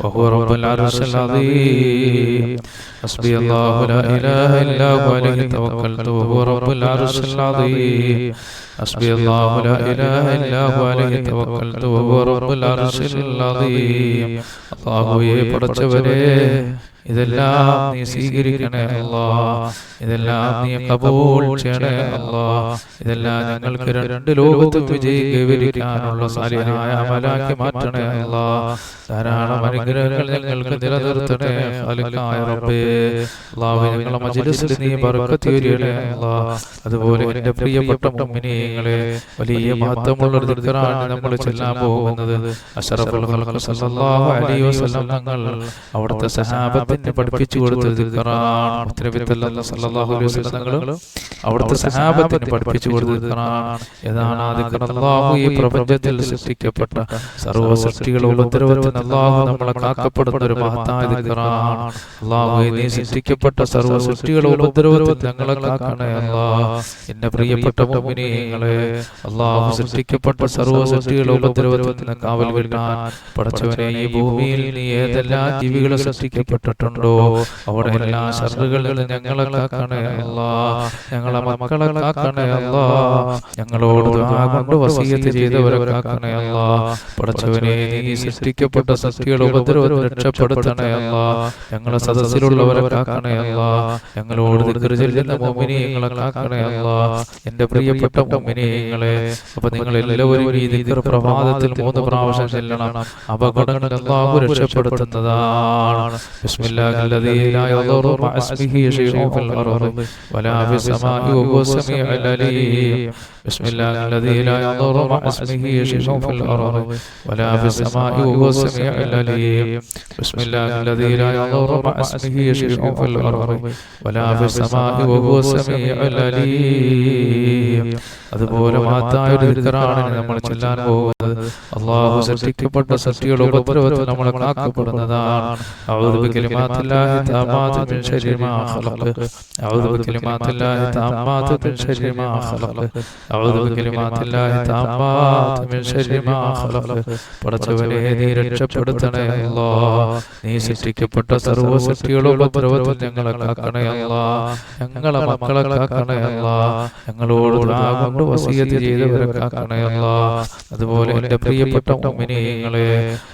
വഹുവ റബ്ബുൽ അർശിൽ അദീം. حسبي الله لا إله إلا هو عليه توكلت وهو رب العرش العظيم. حسبي الله لا إله إلا هو عليه توكلت وهو رب العرش العظيم. അല്ലാഹുവേ പടച്ചവനെ, ഇതെല്ലാം നീ സ്വീകരിക്കണേ അല്ലാഹ്, ഇതെല്ലാം നീ കബൂൽ ചെയ്യണേ അല്ലാഹ്, ഇതെല്ലാം ഞങ്ങൾക്ക് രണ്ട് ലോകത്തും വിജയിക്കാനുള്ള സാലിഹായ അമലാക്കി മാറ്റണേ അല്ലാഹ്. ധാരാളം അനുഗ്രഹങ്ങൾ ഞങ്ങൾക്ക് നിലനിർത്തണേ ഖാലിഖായ റബ്ബേ. അല്ലാഹുവേ, ഞങ്ങളുടെ മജ്‌ലിസിൽ നീ ബർക്കത്ത് ചൊരിയണേ അല്ലാഹ്. അതുപോലെ എൻ്റെ പ്രിയപ്പെട്ട മുഅ്മിനീങ്ങളെ, വലിയ മഹത്വമുള്ള ഒരു ദിക്റാണ് നമ്മൾ ചെല്ലാൻ പോകുന്നത്. അഷ്റഫുൽ ഖൽഖ് സല്ലല്ലാഹു അലൈഹി വസല്ലം തങ്ങൾ അവിടുത്തെ സഹാബത്തിനെ പഠിപ്പിച്ചു കൊടുത്ത ദിക്റാണ്. സല്ലല്ലാഹു അലൈഹി വസല്ലം തങ്ങൾ അവിടുത്തെ സഹാബത്തിനെ പഠിപ്പിച്ചു കൊടുത്ത ദിക്റാണ്. ഏതാണ് ആ ദിക്ർ? അല്ലാഹു ഈ പ്രപഞ്ചത്തിൽ സൃഷ്ടിക്കപ്പെട്ട സർവ്വ സൃഷ്ടികളുടെ ഉപദ്രവത്തിൽ അല്ലാഹു നമ്മളെ കാക്കപ്പെടുന്ന ഒരു മഹത്തായ ദിക്റാണ്. അല്ലാഹുവേ, നീ സൃഷ്ടിക്കപ്പെട്ട സർവ്വ സൃഷ്ടികളുടെ ഉപദ്രവത്തിൽ ഞങ്ങളെ കാക്കണേ അല്ലാഹ്. എന്റെ പ്രിയപ്പെട്ട മുഅ്മിനീങ്ങളെ, അല്ലാഹു സൃഷ്ടിക്കപ്പെട്ട സർവ്വ സൃഷ്ടികളുടെ ഉപദ്രവത്തിൽ നിന്ന് കാവൽ കിട്ടാൻ പടച്ചവനെ, ഈ ഭൂമിയിൽ നീ ഏതെല്ലാം ജീവികളെ സൃഷ്ടിക്കപ്പെട്ടിട്ടുണ്ടോ അവിടെ എല്ലാ ശർറുകളിൽ നിന്ന് ഞങ്ങളെ കാക്കണേ അല്ലാഹ്, ഞങ്ങളെ മക്കളെ കാക്കണേ അല്ലാഹ്, ഞങ്ങളോട് ദുആ കൊണ്ട് വസിയത്ത് ചെയ്തവരെ കാക്കണേ അല്ലാഹ്. പടച്ചവനെ, നീ സൃഷ്ടിക്കപ്പെട്ട സൃഷ്ടികളുടെ ഉപദ്രവത്തിൽ രക്ഷപ്പെടുത്തണേ അല്ലാഹ്, ഞങ്ങളെ സദസ്സിലുള്ളവരെ കാക്കണേ അല്ലാഹ്, ഞങ്ങളോട് ദിക്ർ ചൊല്ലുന്ന മുഅ്മിനീങ്ങളെ കാക്കണേ അല്ലാഹ്. എൻ്റെ പ്രിയപ്പെട്ട മുഅ്മിനീങ്ങളെ, അപ്പോൾ നിങ്ങൾ എല്ലാവരും ഈ ദിക്ർ പ്രഭാതത്തിൽ 3 പ്രാവശ്യം ചൊല്ലണം. അപകടങ്ങൾ അല്ലാഹു രക്ഷപ്പെടുത്തുന്നതാണ്. ബിസ്മില്ലാഹില്ലദീ ലാ യദുറു മഅ ഇസ്മിഹി ശൈഉൻ ഫിൽ അർളി വലാ ഫിസ് സമാഇ വഹുവ സമീഉൽ അലീം. ബിസ്മില്ലാഹില്ലദീ ലാ യദുറു മഅ ഇസ്മിഹി ശൈഉൻ ഫിൽ അർളി വലാ ഫിസ് സമാഇ വഹുവ സമീഉൽ അലീം. ബിസ്മില്ലാഹില്ലദീ ലാ യദുറു മഅ ഇസ്മിഹി ശൈഉൻ ഫിൽ അർളി വലാ ഫിസ് സമാഇ വഹുവ സമീഉൽ അലീം. അതുപോലെ മഹത്തായ ഒരു ദിക്റാണ് നമ്മൾ ചൊല്ലാൻ പോകുന്നത്. അല്ലാഹു സൃഷ്ടിക്കപ്പെട്ട സൃഷ്ടികളുടെ ഉപദ്രവത്തിൽ നമ്മളെ കാക്കപ്പെടുന്നതാണ്. അഊദു ബികലിമാത്തില്ലാഹി തആമ്മാതി മിൻ ശർരി മാ ഖലഖ. അഊദു ബികലിമാത്തില്ലാഹി തആമ്മാതി മിൻ ശർരി മാ ഖലഖ. അഊദു ബികലിമാത്തില്ലാഹി തആമ്മാതി മിൻ ശർരി മാ ഖലഖ. പടച്ചവനെ, നീ രക്ഷപ്പെടുത്തണേ അല്ലാഹ്. നീ സൃഷ്ടിക്കപ്പെട്ട സർവ്വ സൃഷ്ടികളുടെ ഉപദ്രവത്തിൽ ഞങ്ങളെ കാക്കണേ അല്ലാഹ്, ഞങ്ങളെ മക്കളെ കാക്കണേ അല്ലാഹ്, ഞങ്ങളോട് ദുആ കൊണ്ട് വസിയത്ത് ചെയ്തവരെ കാക്കണേ അല്ലാഹ്. അതുപോലെ എൻ്റെ പ്രിയപ്പെട്ട മുഅ്മിനീങ്ങളെ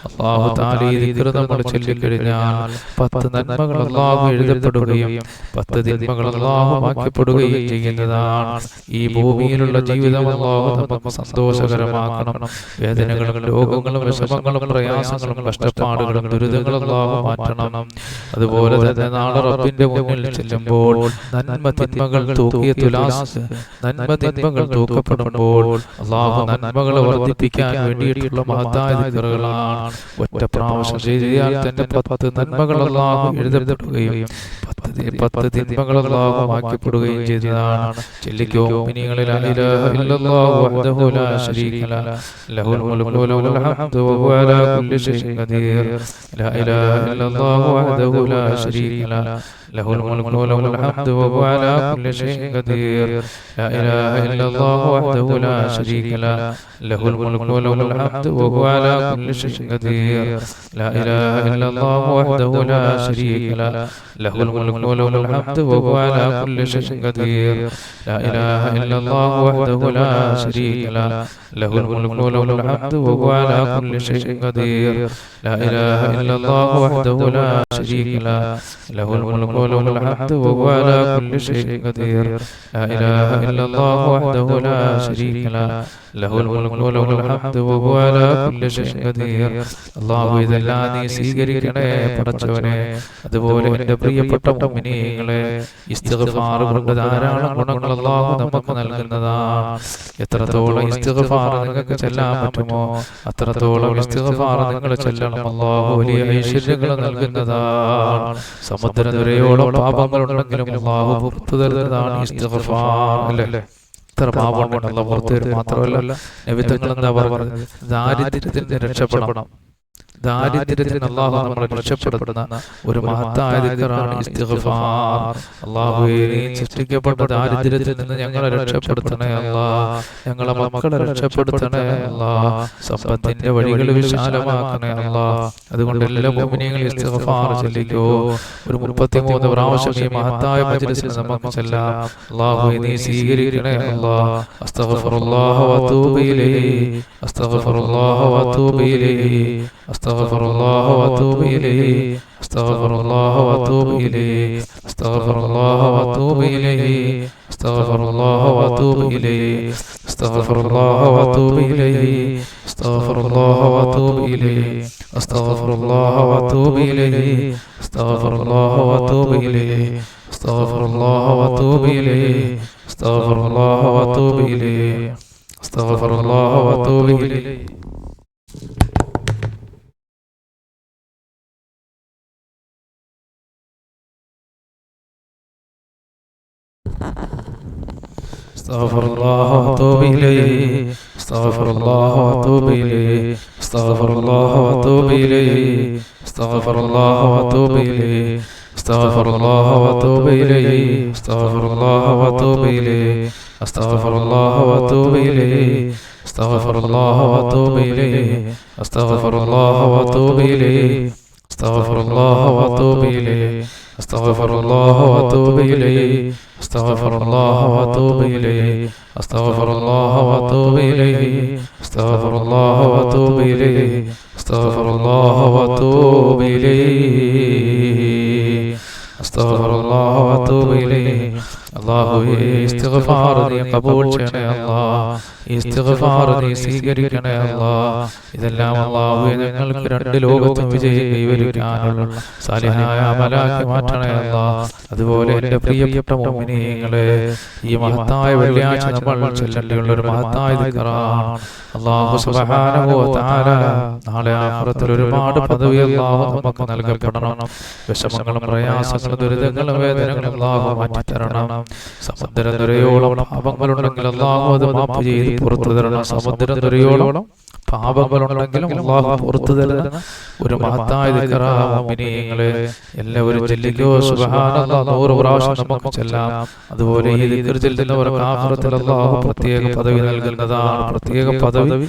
അല്ലാഹു തആല ഈ ദിക്ർ നമ്മൾ ചൊല്ലിക്കഴിഞ്ഞാൽ 10 നന്മകൾ അല്ലാഹു എഴുതപ്പെടുകയും 10 തിന്മകൾ അല്ലാഹു മായ്ക്കപ്പെടുകയും ചെയ്യുന്നതാണ്. ഈ ഭൂമിയിലുള്ള ജീവിതം അല്ലാഹു നമുക്ക് സന്തോഷകരമാക്കണം. വേദനകളും രോഗങ്ങളും വിഷമങ്ങളും പ്രയാസങ്ങളും കഷ്ടപ്പാടുകളും ദുരിതങ്ങളും അല്ലാഹു മാറ്റണം. അതുപോലെ തന്നെ നാളെ റബ്ബിന്റെ മുന്നിൽ ചെല്ലുമ്പോൾ നന്മ തിന്മകൾ തൂക്കിയ തുലാസ്, നന്മ തിന്മകൾ തൂക്കപ്പെടുമ്പോൾ അല്ലാഹു നന്മകളെ വർദ്ധിപ്പിക്കാൻ വേണ്ടിയിട്ടുള്ള മഹത്തായ ദിക്റുകളാണ്. ഒറ്റ പ്രാവശ്യം ചെയ്താൽ തന്നെ 10 നന്മകൾ അല്ലാഹു എഴുതപ്പെടുകയും 10 തിന്മകൾ അല്ലാഹു മായ്ക്കപ്പെടുകയും ചെയ്തതാണ്. ചൊല്ലിക്കോ മുഅ്മിനീങ്ങളെ, ലാ ഇലാഹ ഇല്ലല്ലാഹു വഹ്ദഹു ലാ ശരീക ലഹു ലഹുൽ മുൽക്കു വലഹുൽ ഹംദു വഹുവ അലാ കുല്ലി ഷൈഇൻ ഖദീർ. ലാ ഇലാഹ ഇല്ലല്ലാഹു വഹ്ദഹു ലാ ശരീക ലഹു ലഹുൽ മുൽക്കു വലഹുൽ ഹംദു വഹുവ അലാ കുല്ലി ഷൈഇൻ ഖദീർ. ലാ ഇലാഹ ഇല്ലല്ലാഹു വഹ്ദഹു ലാ ശരീക ലഹു ലഹുൽ മുൽക്കു വലഹുൽ ഹംദു വഹുവ അലാ കുല്ലി ഷൈഇൻ ഖദീർ. ലാ ഇലാഹ ഇല്ലല്ലാഹു വഹ്ദഹു ലാ ശരീക ലഹു ലഹുൽ മുൽക്കു വലഹുൽ ഹംദു വഹുവ അലാ കുല്ലി ഷൈഇൻ ഖദീർ. ലാ ഇലാഹ ഇല്ലല്ലാഹു വഹ്ദഹു ലാ ശരീക ലഹു ലഹുൽ മുൽക്കു വലഹുൽ ഹംദു വഹുവ അലാ കുല്ലി ഷൈഇൻ ഖദീർ. ലാ ഇലാഹ ഇല്ലല്ലാഹു വഹ്ദഹു ലാ ശരീക ലഹു ലഹുൽ മുൽക്കു വലഹുൽ ഹംദു വഹുവ അലാ കുല്ലി ഷൈഇൻ ഖദീർ. ലാ ഇലാഹ ഇല്ലല്ലാഹു വഹ്ദഹു ലാ ശരീക ലഹു ലഹുൽ മുൽക്കു വലഹുൽ ഹംദു വഹുവ അലാ കുല്ലി ഷൈഇൻ ഖദീർ. അല്ലാഹു ഇതെല്ലാം നീ സ്വീകരിക്കണേ പടച്ചവനെ. അതുപോലെ എൻ്റെ പ്രിയപ്പെട്ട മുഅ്മിനീങ്ങളെ, ഇസ്തിഗ്ഫാർ കൊണ്ട് ധാരാളം ഗുണങ്ങൾ അല്ലാഹു നമുക്ക് നൽകുന്നതാണ്. എത്രത്തോളം ഇസ്തിഗ്ഫാർ നിങ്ങൾക്ക് ചെല്ലാൻ പറ്റുമോ അത്രത്തോളം ഇസ്തിഗ്ഫാർ നിങ്ങൾ ചെല്ലണം. അല്ലാഹു വലിയ ഐശ്വര്യങ്ങൾ നൽകുന്നതാണ്. സമുദ്രനിരയോളം പാപങ്ങളുണ്ടെങ്കിലും അല്ലാഹു പുറത്തു തരുന്നതാണ് ഇസ്തിഗ്ഫാർ. അല്ലേ? എത്ര പാപമുണ്ട് അല്ലാഹു പുറത്തു തരും. മാത്രമല്ല നബി തങ്ങൾ എന്താ പറഞ്ഞത്? ദാരിദ്ര്യത്തിൽ നിന്ന് രക്ഷപ്പെടണം. ദാരിദ്ര്യത്തിൽ അല്ലാഹു നമ്മളെ രക്ഷപ്പെടുത്തുന്ന ഒരു മഹത്തായ ദിക്റാണ് ഇസ്തിഗ്ഫാർ. അല്ലാഹുവേ, നീ സൃഷ്ടിക്കപ്പെട്ട ദാരിദ്ര്യത്തിൽ നിന്ന് ഞങ്ങളെ രക്ഷപ്പെടുത്തണേ അല്ലാഹ്. ഞങ്ങളെ മക്കളെ രക്ഷപ്പെടുത്തണേ അല്ലാഹ്. സമ്പത്തിന്റെ വഴികൾ വിശാലമാക്കണേ അല്ലാഹ്. അതുകൊണ്ട് എല്ലാ മുഅ്മിനീങ്ങളും ഇസ്തിഗ്ഫാർ ചൊല്ലിക്കോ. ഒരു 33 പ്രാവശ്യം ഈ മഹത്തായ മജ്ലിസിൽ നമുക്ക് ചെല്ലാം. അല്ലാഹുവേ, നീ സ്വീകരിക്കണേ അല്ലാഹ്. അസ്തഗ്ഫിറുല്ലാഹ വഅതൂബു ഇലൈഹി, അസ്തഗ്ഫിറുല്ലാഹ വഅതൂബു ഇലൈഹി, അസ്തഗ്ഫിറുല്ലാഹ വഅതൂബു ഇലൈഹി, അസ്തഗ്ഫിറുല്ലാഹ വഅതൂബു ഇലൈഹി, അസ്തഗ്ഫിറുല്ലാഹ വഅതൂബു ഇലൈഹി, അസ്തഗ്ഫിറുല്ലാഹ വഅതൂബു ഇലൈഹി, അസ്തഗ്ഫിറുല്ലാഹ വഅതൂബു ഇലൈഹി, അസ്തഗ്ഫിറുല്ലാഹ വഅതൂബു ഇലൈഹി, അസ്തഗ്ഫിറുല്ലാഹ വഅതൂബു ഇലൈഹി, അസ്തഗ്ഫിറുല്ലാഹ വഅതൂബു ഇലൈഹി, അസ്തഗ്ഫിറുല്ലാഹ വഅതൂബു ഇലൈഹി, അസ്തഗ്ഫിറുല്ലാഹ വഅതൂബു ഇലൈഹി, അസ്തഗ്ഫിറുല്ലാഹ വഅതൂബു ഇലൈഹി. അസ്തഗ്ഫിറുല്ലാഹ വഅതൂബു ഇലൈഹി, അസ്തഗ്ഫിറുല്ലാഹ വഅതൂബു ഇലൈഹി, അസ്തഗ്ഫിറുല്ലാഹ വഅതൂബു ഇലൈഹി, അസ്തഗ്ഫിറുല്ലാഹ വഅതൂബു ഇലൈഹി, അസ്തഗ്ഫിറുല്ലാഹ വഅതൂബു ഇലൈഹി, അസ്തഗ്ഫിറുല്ലാഹ വഅതൂബു ഇലൈഹി, അസ്തഗ്ഫിറുല്ലാഹ വഅതൂബു ഇലൈഹി, അസ്തഗ്ഫിറുല്ലാഹ വഅതൂബു ഇലൈഹി, അസ്തഗ്ഫിറുല്ലാഹ വഅതൂബു ഇലൈഹി, അസ്തഗ്ഫിറുല്ലാഹ വഅതൂബു ഇലൈഹി, അസ്തഗ്ഫിറുല്ലാഹ വഅതൂബു ഇലൈഹി, അസ്തഗ്ഫിറുല്ലാഹ വഅതൂബു ഇലൈഹി, അസ്തഗ്ഫിറുല്ലാഹ വഅതൂബു ഇലൈഹി, അസ്തഗ്ഫിറുല്ലാഹ വഅതൂബു ഇലൈഹി, അസ്തഗ്ഫിറുല്ലാഹ വഅതൂബു ഇലൈഹി, അസ്തഗ്ഫിറുല്ലാഹ വഅതൂബു ഇലൈഹി. അല്ലാഹുവേ, ഇസ്തിഗ്ഫാർ നീ ഖബൂൽ ചെയ്യണേ അല്ലാഹ്. ഇസ്തിഗ്ഫാർ നീ സ്വീകരിക്കണേ അല്ലാഹ്. ഇതെല്ലാം അല്ലാഹുവേ ഞങ്ങൾക്ക് 2 ലോകത്തും വിജയം കൈവരിക്കാനുള്ള സാലിഹായ അമലാക്കി മാറ്റണേ അല്ലാഹ്. അതുപോലെ എൻ്റെ പ്രിയപ്പെട്ട മുഅ്മിനീങ്ങളെ, ഈ മഹത്തായ വെള്ളിയാഴ്ച നമ്മൾ ചൊല്ലേണ്ടിയുള്ള ഒരു മഹത്തായ ദിക്റാണ്. അല്ലാഹു സുബ്ഹാനഹു വ തആല നാളെ ആഖിറത്തിൽ ഒരുപാട് പദവി അല്ലാഹു നമുക്ക് നൽകപ്പെടണം. വിഷമങ്ങളും പ്രയാസങ്ങളും ദുരിതങ്ങളും വേദനകളും അല്ലാഹു മാറ്റിത്തരണം. സമുദ്രനിരയോളം പാപങ്ങളുണ്ടെങ്കിൽ അല്ലാഹു അത് മാപ്പ് ചെയ്ത് പുറത്തു തരണം. സമുദ്രനിരയോളം പാപങ്ങളുണ്ടെങ്കിലും അല്ലാഹു പുറത്തു തരുന്ന ഒരു മഹത്തായ ദിക്റാണ് മുഅ്മിനീങ്ങളെ. എല്ലാവരും ചൊല്ലിക്കോ. സുബ്ഹാനല്ലാഹ് 100 പ്രാവശ്യം നമുക്ക് ചൊല്ലാം. അതുപോലെ ഈ ദിക്ർ ചൊല്ലുന്നവർക്ക് ആഖിറത്തിൽ അല്ലാഹു പ്രത്യേക പദവി നൽകുന്നതാണ്. പ്രത്യേക പദവി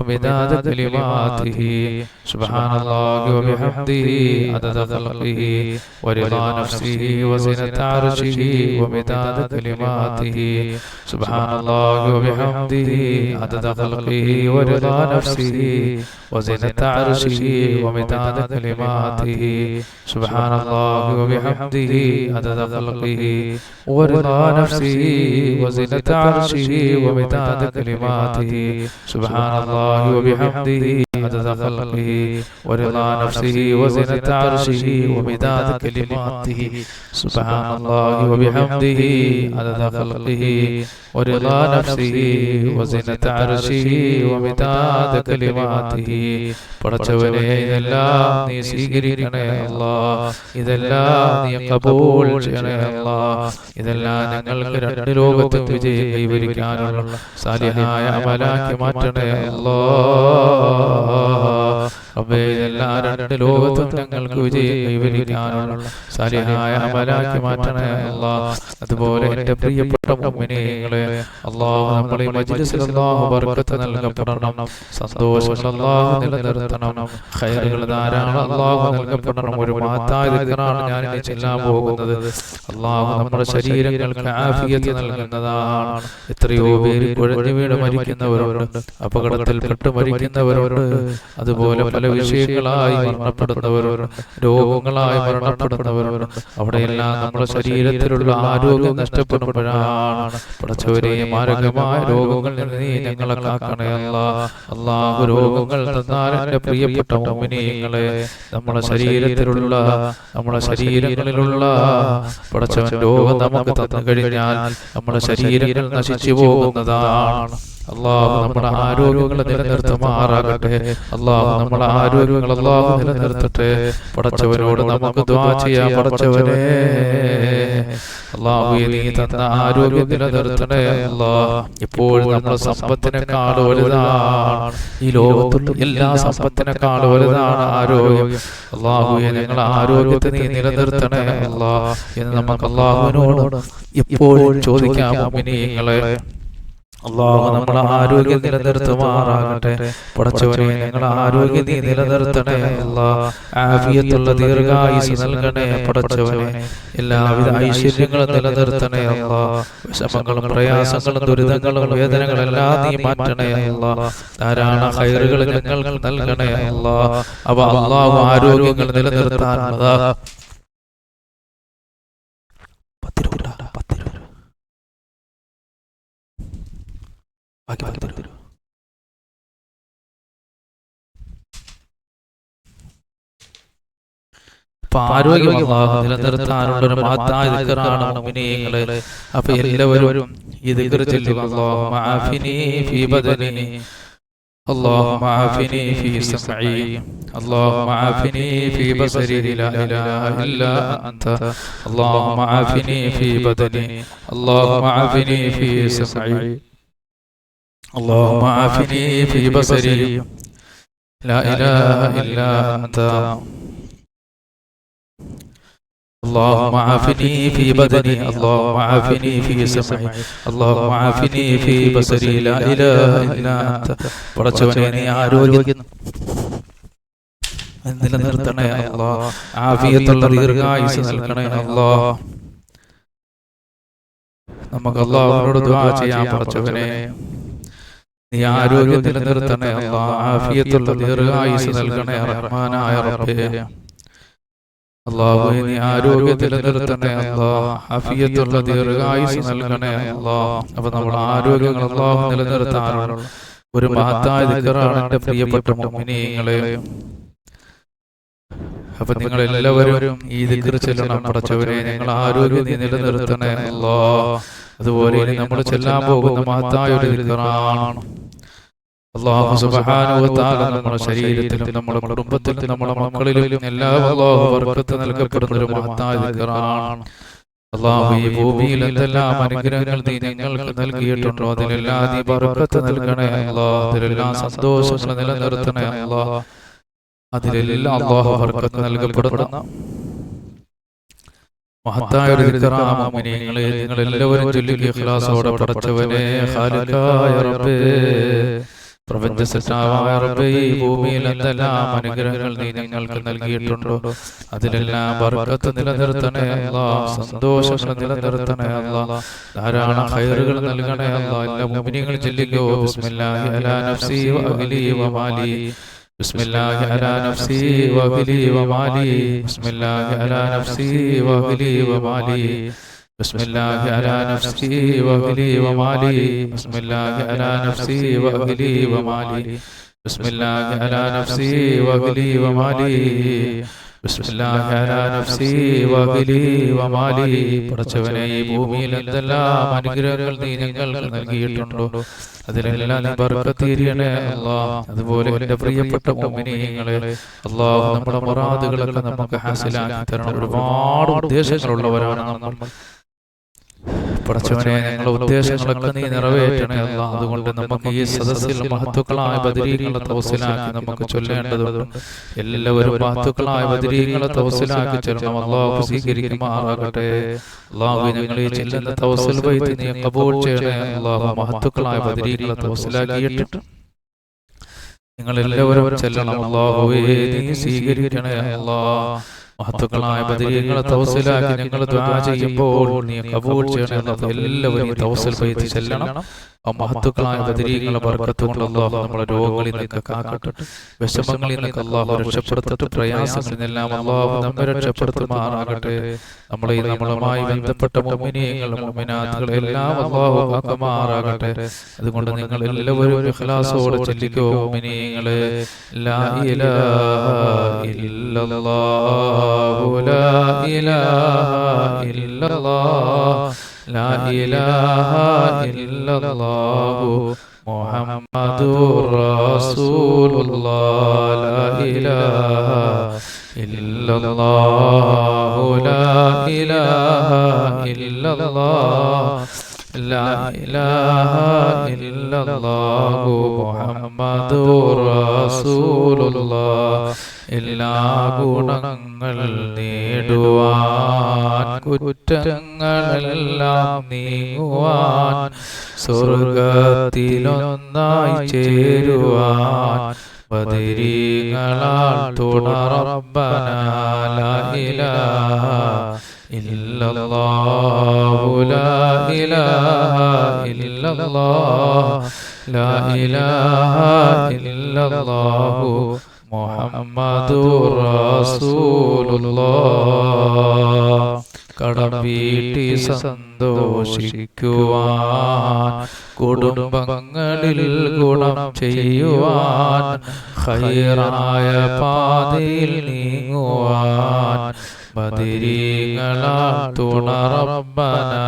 ومداد كلماته سبحان الله وبحمده عدد خلقه ورضا نفسه وزنة عرشه ومداد كلماته سبحان الله وبحمده عدد خلقه ورضا نفسه وزنة عرشه ومداد كلماته سبحان الله وبحمده عدد خلقه ورضا نفسه وزنة عرشه ومداد كلماته سبحان الله وبحمده عدد خلقه ورضا نفسه وزنة عرشه ومداد كلماته سبحان الله وبحمده عدد خلقه ورضا نفسه وزنة عرشه ومداد كلماته പടച്ചവനെ ഇതെല്ലാം നീ സ്വീകരിക്കണേ അല്ലാഹ് ഇതെല്ലാം നീ ഖബൂൽ ചെയ്യണേ അല്ലാഹ് ഇതെല്ലാം ഞങ്ങൾക്ക് രണ്ട് ലോകത്തും വിജയം കൈവരിക്കാനുള്ള സാലിഹായ അമലാക്കി മാറ്റണേ അല്ലാഹ് റബ്ബേ ഇതെല്ലാം രണ്ട് ലോകത്തും ഞങ്ങൾക്ക് വിജയം കൈവരിക്കാനുള്ള സാലിഹായ അമലാക്കി മാറ്റണേ അല്ലാഹ് അതുപോലെ എൻ്റെ പ്രിയപ്പെട്ട മുഅ്മിനീങ്ങളെ അല്ലാഹു നമ്മളെ മജ്ലിസിൽ അല്ലാഹു ബർക്കത്ത് നൽകപ്പെടണം സന്തോഷങ്ങൾ അല്ലാഹു നിലനിർത്തണം ഖൈറുകൾ ധാരാളം അല്ലാഹു നൽകപ്പെടണം ഒരു മഹത്തായ ദിക്റാണ് ഞാൻ ഇനി ചൊല്ലാൻ പോകുന്നത് അല്ലാഹു നമ്മുടെ ശരീരങ്ങൾക്ക് ആഫിയത്ത് നൽകുന്നതാണ് എത്രയോ പേര് കുഴഞ്ഞു വീണ് മരിക്കുന്നവരുണ്ട് അപകടത്തിൽപ്പെട്ട് മരിക്കുന്നവരുണ്ട് അതുപോലെ പല വിഷയങ്ങളായി മരണപ്പെടുന്നവരുണ്ട് രോഗങ്ങളായി മരണപ്പെടുന്നവരുണ്ട് അവിടെയെല്ലാം നമ്മുടെ ശരീരത്തിലുള്ള ആരോഗ്യം നഷ്ടപ്പെടുമ്പോഴാണ് പടച്ചവരെ മാരകമായ രോഗങ്ങളിൽ നിന്ന് നീ ഞങ്ങളെ കാക്കണേ അല്ലാഹ് അല്ലാഹു രോഗങ്ങൾ തന്നാൽ എൻ്റെ പ്രിയപ്പെട്ട മുഅ്മിനീങ്ങളെ നമ്മുടെ ശരീരങ്ങളിലുള്ള പടച്ചവൻ രോഗം നമുക്ക് തന്നു കഴിഞ്ഞാൽ നമ്മുടെ ശരീരങ്ങൾ നശിച്ചു പോകുന്നതാണ് അല്ലാഹു നമ്മുടെ ആരോഗ്യങ്ങളെ നിലനിർത്തുമാറാകട്ടെ അല്ലാഹു നമ്മുടെ ആരോഗ്യങ്ങൾ അല്ലാഹു നിലനിർത്തട്ടെ പടച്ചവനോട് നമുക്ക് ദുആ ചെയ്യാം പടച്ചവനെ അല്ലാഹു നീ തന്ന ആരോഗ്യം നിലനിർത്തണേ അല്ലാഹ് ഇപ്പോൾ നമ്മുടെ സമ്പത്തിനേക്കാൾ വലുതാണ് ഈ ലോകത്തുള്ള എല്ലാ സമ്പത്തിനേക്കാൾ വലുതാണ് ആരോഗ്യം അല്ലാഹു ഞങ്ങളുടെ ആരോഗ്യത്തെ നീ നിലനിർത്തണേ അല്ലാഹ് എന്ന് നമുക്ക് അല്ലാഹുവിനോട് എപ്പോഴും ചോദിക്കാം മുഅ്മിനീങ്ങളെ അല്ലാഹു നമ്മുടെ ആരോഗ്യം നിലനിർത്തുമാറാകട്ടെ പടച്ചവനെ ഞങ്ങളുടെ ആരോഗ്യം നീ നിലനിർത്തണേ അല്ലാഹ് ആഫിയത്തുള്ള ദീർഘായുസ് നൽകണേ പടച്ചവനെ എല്ലാവിധ ഐശ്വര്യങ്ങളും നിലനിർത്തണേ അല്ലാഹ് വിഷമങ്ങളും പ്രയാസങ്ങളും ദുരിതങ്ങളും വേദനകളും എല്ലാം നീ മാറ്റണേ അല്ലാഹ് ധാരാളം ഖൈറുകൾ ഞങ്ങൾക്ക് നൽകണേ അല്ലാഹ് അവ അല്ലാഹു ആരോഗ്യങ്ങൾ നിലനിർത്താനുള്ളതാ ആരോഗ്യം നിലനിർത്താനുള്ള ഒരു മഹത്തായ ദിക്റാണ് മുഅ്മിനീങ്ങളെ അപ്പോൾ എല്ലാവരും ഈ ദിക്ർ ചൊല്ലുക അല്ലാഹുമ്മ ആഫിനി ഫീ ബദനി اللهم عافني في سمعي اللهم عافني في بصري لا إله إلا أنت اللهم عافني في بدني اللهم عافني في سمعي اللهم عافني في بصري لا إله إلا أنت اللهم عافني في بدني اللهم عافني في سمعي اللهم عافني في بصري لا إله إلا أنت പടച്ചവനെ നീ ആരോഗ്യം നിലനിർത്തണേ അല്ലാഹ് ആഫിയത്തുള്ള ദീർഘായുസ് നൽകണേ അല്ലാഹ് നമുക്ക് അല്ലാഹുവിനോട് ദുആ ചെയ്യാം പടച്ചവനെ നീ ആരോഗ്യം നിലനിർത്തണേ അല്ലാഹ് ആഫിയത്തുള്ള ദീർഘായുസ് നൽകണേ റഹ്മാനായ റബ്ബേ അല്ലാഹുവേ നീ ആരോഗ്യം നിലനിർത്തണേ അല്ലാഹ് ആഫിയത്തുള്ള ദീർഘായുസ് നൽകണേ അല്ലാഹ് അപ്പോൾ നമ്മുടെ ആരോഗ്യങ്ങൾ അല്ലാഹു നിലനിർത്താനുള്ള ഒരു മഹത്തായ ദിക്റാണ് എൻ്റെ പ്രിയപ്പെട്ട മുഅ്മിനീങ്ങളെ അപ്പോൾ നിങ്ങൾ എല്ലാവരും ഈ ദിക്ർ ചൊല്ലണം പടച്ചവനെ ഞങ്ങളുടെ ആരോഗ്യം നീ നിലനിർത്തണേ അല്ലാഹ് അതുപോലെ നമ്മൾ ചെല്ലാൻ പോകുന്ന മഹത്തായ ഒരു ദിക്റാണ് അല്ലാഹു സുബ്ഹാനഹു വ തആല നമ്മുടെ ശരീരത്തിലും നമ്മുടെ കുടുംബത്തിലും നമ്മുടെ മക്കളിലും എല്ലാം അല്ലാഹു ബർക്കത്ത് നൽകപ്പെടുന്ന ഒരു മഹത്തായ ദിക്റാണ് അല്ലാഹു ഈ ഭൂമിയിൽ എന്തെല്ലാം അനുഗ്രഹങ്ങൾ നീ ഞങ്ങൾക്ക് നൽകിയിട്ടുണ്ടോ അതിലെല്ലാം നീ ബർക്കത്ത് നൽകണേ അല്ലാഹ് അതിലെല്ലാം സന്തോഷങ്ങൾ നിലനിർത്തണേ അല്ലാഹ് അതിലെല്ലാം അല്ലാഹു ബർക്കത്ത് നൽകപ്പെടുന്ന മഹത്തായ ഒരു ദിക്റാണ് മുഅ്മിനീങ്ങളെ നിങ്ങൾ എല്ലാവരും ചൊല്ലുക ഇഖ്ലാസോടെ പടച്ചവനെ ഖാലിഖായ റബ്ബേ പ്രപഞ്ച സൃഷ്ടാവായ റബ്ബേ, ഈ ഭൂമിയിൽ എന്തെല്ലാം അനുഗ്രഹങ്ങൾ നീ ഞങ്ങൾക്ക് നൽകിയിട്ടുണ്ടോ അതിലെല്ലാം ബർക്കത്ത് നിലനിർത്തണേ അല്ലാഹ്, സന്തോഷങ്ങൾ നിലനിർത്തണേ അല്ലാഹ്, ധാരാളം ഖൈറുകൾ നൽകണേ അല്ലാഹ്. എല്ലാ മുഅ്മിനീങ്ങളും ചൊല്ലിക്കോ, ബിസ്മില്ലാഹി അലാ നഫ്സി വഅഹ്ലി വമാലി, ബിസ്മില്ലാഹി അലാ നഫ്സി വഅഹ്ലി വമാലി, ബിസ്മില്ലാഹി അലാ നഫ്സി വഅഹ്ലി വമാലി, ബിസ്മില്ലാഹി അലാ നഫ്സി വഅഹ്ലി വമാലി, ബിസ്മില്ലാഹി അലാ നഫ്സി വഅഹ്ലി വമാലി, ബിസ്മില്ലാഹി അലാ നഫ്സി വഅഹ്ലി വമാലി, ബിസ്മില്ലാഹി അലാ നഫ്സി വഅഹ്ലി വമാലി. പടച്ചവനെ, ഈ ഭൂമിയിൽ എന്തെല്ലാം അനുഗ്രഹങ്ങൾ നീ ഞങ്ങൾക്ക് നൽകിയിട്ടുണ്ടോ അതിലെല്ലാം നീ ബർക്കത്ത് ചെയ്യണേ അല്ലാഹ്. അതുപോലെ എൻ്റെ പ്രിയപ്പെട്ട മുഅ്മിനീങ്ങളെ അല്ലാഹ്, നമ്മുടെ മുറാദുകളൊക്കെ നമുക്ക് ഹാസിലാക്കി തരണം. ഒരുപാട് ഉദ്ദേശങ്ങളുള്ളവരാണ് നമ്മൾ. പടച്ചവനെ, ഞങ്ങളുടെ ഉദ്ദേശങ്ങളൊക്കെ നീ നിറവേറ്റണേ അല്ലാഹ്. അതുകൊണ്ട് നമുക്ക് ഈ സദസ്സിൽ മഹത്തുക്കളായ ബദരീങ്ങളെ തൗസിലാക്കി നമുക്ക് ചൊല്ലേണ്ടതുണ്ട്. എല്ലാവരും മഹത്തുക്കളായ ബദരീങ്ങളെ തൗസിലാക്കി ചൊല്ലണം. അല്ലാഹു സ്വീകരിക്കുമാറാകട്ടെ. അല്ലാഹു, ഞങ്ങൾ ഈ ചെല്ലുന്ന തൗസിൽ ബൈത്ത് നീ ഖബൂൽ ചെയ്യണേ അല്ലാഹു. മഹത്തുക്കളായ ബദരീങ്ങളെ തൗസിലാക്കിയിട്ട് നിങ്ങൾ എല്ലാവരും ചെല്ലണം. അല്ലാഹുവേ, നീ സ്വീകരിക്കണേ അല്ലാഹ്. മഹത്തുക്കളായ ബദരീങ്ങളെ തൗസിലാക്കി ഞങ്ങൾ ദുആ ചെയ്യുമ്പോൾ നീ ഖബൂൽ ചെയ്യണേ അല്ലാഹ്. എല്ലാവരും ഈ തൗസിൽ ബൈത്ത് ചെല്ലണം. ആ മഹത്തുക്കളായ ബദരീങ്ങളെ ബർക്കത്ത് കൊണ്ട് അല്ലാഹു നമ്മളെ രോഗങ്ങളിൽ നിന്നൊക്കെ കാക്കട്ടെ, വിഷമങ്ങളിൽ നിന്നൊക്കെ അല്ലാഹു രക്ഷപ്പെടുത്തട്ടെ, പ്രയാസങ്ങളിൽ നിന്നെല്ലാം അല്ലാഹു നമ്മെ രക്ഷപ്പെടുത്തുമാറാകട്ടെ. നമ്മളുമായി ബന്ധപ്പെട്ട മുഅ്മിനീങ്ങൾ മുഅ്മിനാത്തുകൾ എല്ലാം അല്ലാഹു കാക്കുമാറാകട്ടെ. അതുകൊണ്ട് നിങ്ങൾ എല്ലാവരും ഇഖ്ലാസോടെ ചൊല്ലിക്കോ, മുഅ്മിനീങ്ങളെ, ലാ ഇലാഹ ഇല്ലല്ലാഹു ലാ ഇലാഹ ഇല്ലല്ലാഹ്, ലാ ഇലാഹ ഇല്ലല്ലാഹു മുഹമ്മദുർ റസൂലുള്ളാഹ്, ലാ ഇലാഹ ഇല്ലല്ലാഹു ലാ ഇലാഹ ഇല്ലല്ലാഹ്, ലാ ഇലാഹ ഇല്ലല്ലാഹു മുഹമ്മദുർ റസൂലുള്ളാഹ്. എല്ലാ ഗുണങ്ങൾ നേടുവാൻ, കുറ്റങ്ങളെല്ലാം നീങ്ങുവാൻ, സ്വർഗത്തിലൊന്നായി ചേരുവാൻ, ബദരീങ്ങളാൽ തുണ റബ്ബനാ, ലാ ഇലാഹ ഇല്ലല്ലാഹു ലാ ഇലാഹ ഇല്ലല്ലാഹ്, ലാ ഇലാഹ ഇല്ലല്ലാഹു മുഹമ്മദുർ റസൂലുള്ളാഹ്. കടം വീട്ടി സന്തോഷിക്കുവാൻ, കുടുംബങ്ങളിൽ ഗുണം ചെയ്യുവാൻ, ഖൈറായ പാതയിൽ നീങ്ങുവാൻ, ബദരീങ്ങളാൽ തുണ റബ്ബനാ,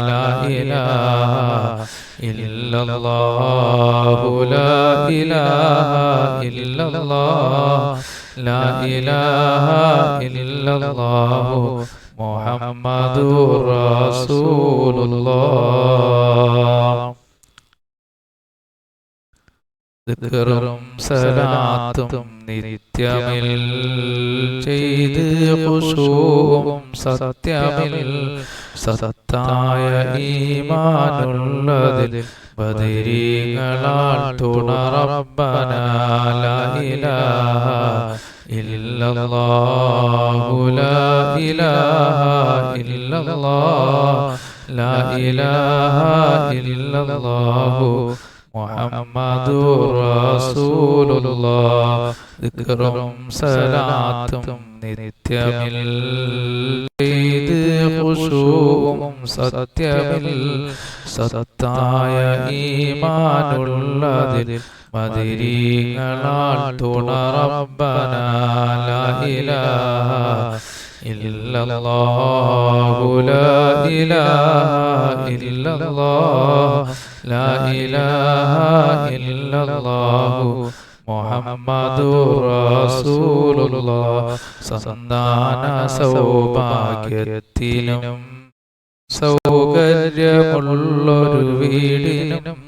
ലാ ഇലാഹ ഇല്ലല്ലാഹു ലാ ഇലാഹ ഇല്ലല്ലാഹ്, ലാ ഇലാഹ ഇല്ലല്ലാഹു മുഹമ്മദുർ റസൂലുള്ളാഹ്. ദിക്റും സലാത്തും നിത്യമിൽ ചെയ്ത് ഖുശൂഉം സത്യമിൽ, സത്തായ ഈമാനുള്ളതിൽ ബദരീങ്ങളാൽ തുണ റബ്ബനാ, ലാ ഇലാഹ ഇല്ലല്ലാഹു ലാ ഇലാഹ ഇല്ലല്ലാഹ്, ലാ ഇലാഹ ഇല്ലല്ലാഹു മുഹമ്മദുർ റസൂലുള്ളാഹ്. ദിക്റും സലാത്തും നിത്യമിൽ ചെയ്ത് ഖുശൂഉം സത്യമിൽ, സത്തായ ഈമാനുള്ളതിൽ ബദരീങ്ങളാൽ തുണ റബ്ബനാ, ലാ ഇലാഹ ഇല്ലല്ലാഹു ലാ ഇലാഹ ഇല്ലല്ലാഹ്, ലാ ഇലാഹ ഇല്ലല്ലാഹു മുഹമ്മദുർ റസൂലുള്ളാഹ്. സന്താന സൗഭാഗ്യത്തിനും സൗകര്യമുള്ളൊരു വീടിനും,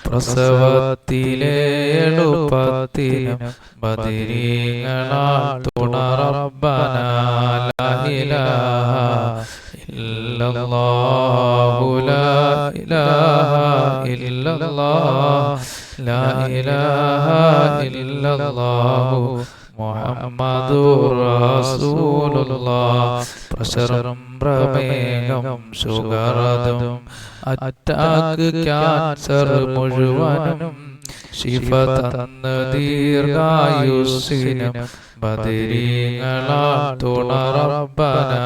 പ്രസവത്തിലെ എളുപ്പത്തിനും ബദരീങ്ങളാൽ തുണ റബ്ബനാ, ലാ ഇലാഹ ഇല്ലല്ലാഹു ലാ ഇലാഹ ഇല്ലല്ലാഹ്, ലാ ഇലാഹ ഇല്ലല്ലാഹു മുഹമ്മദുർ റസൂലുള്ളാഹ്. പ്രഷറും പ്രമേഹം ഷുഗറതും അറ്റാക്ക് ക്യാൻസർ മുഴുവനും ശിഫ തന്ന് ദീർഘായുസ്സിനും ബദരീങ്ങളാൽ തുണ റബ്ബനാ.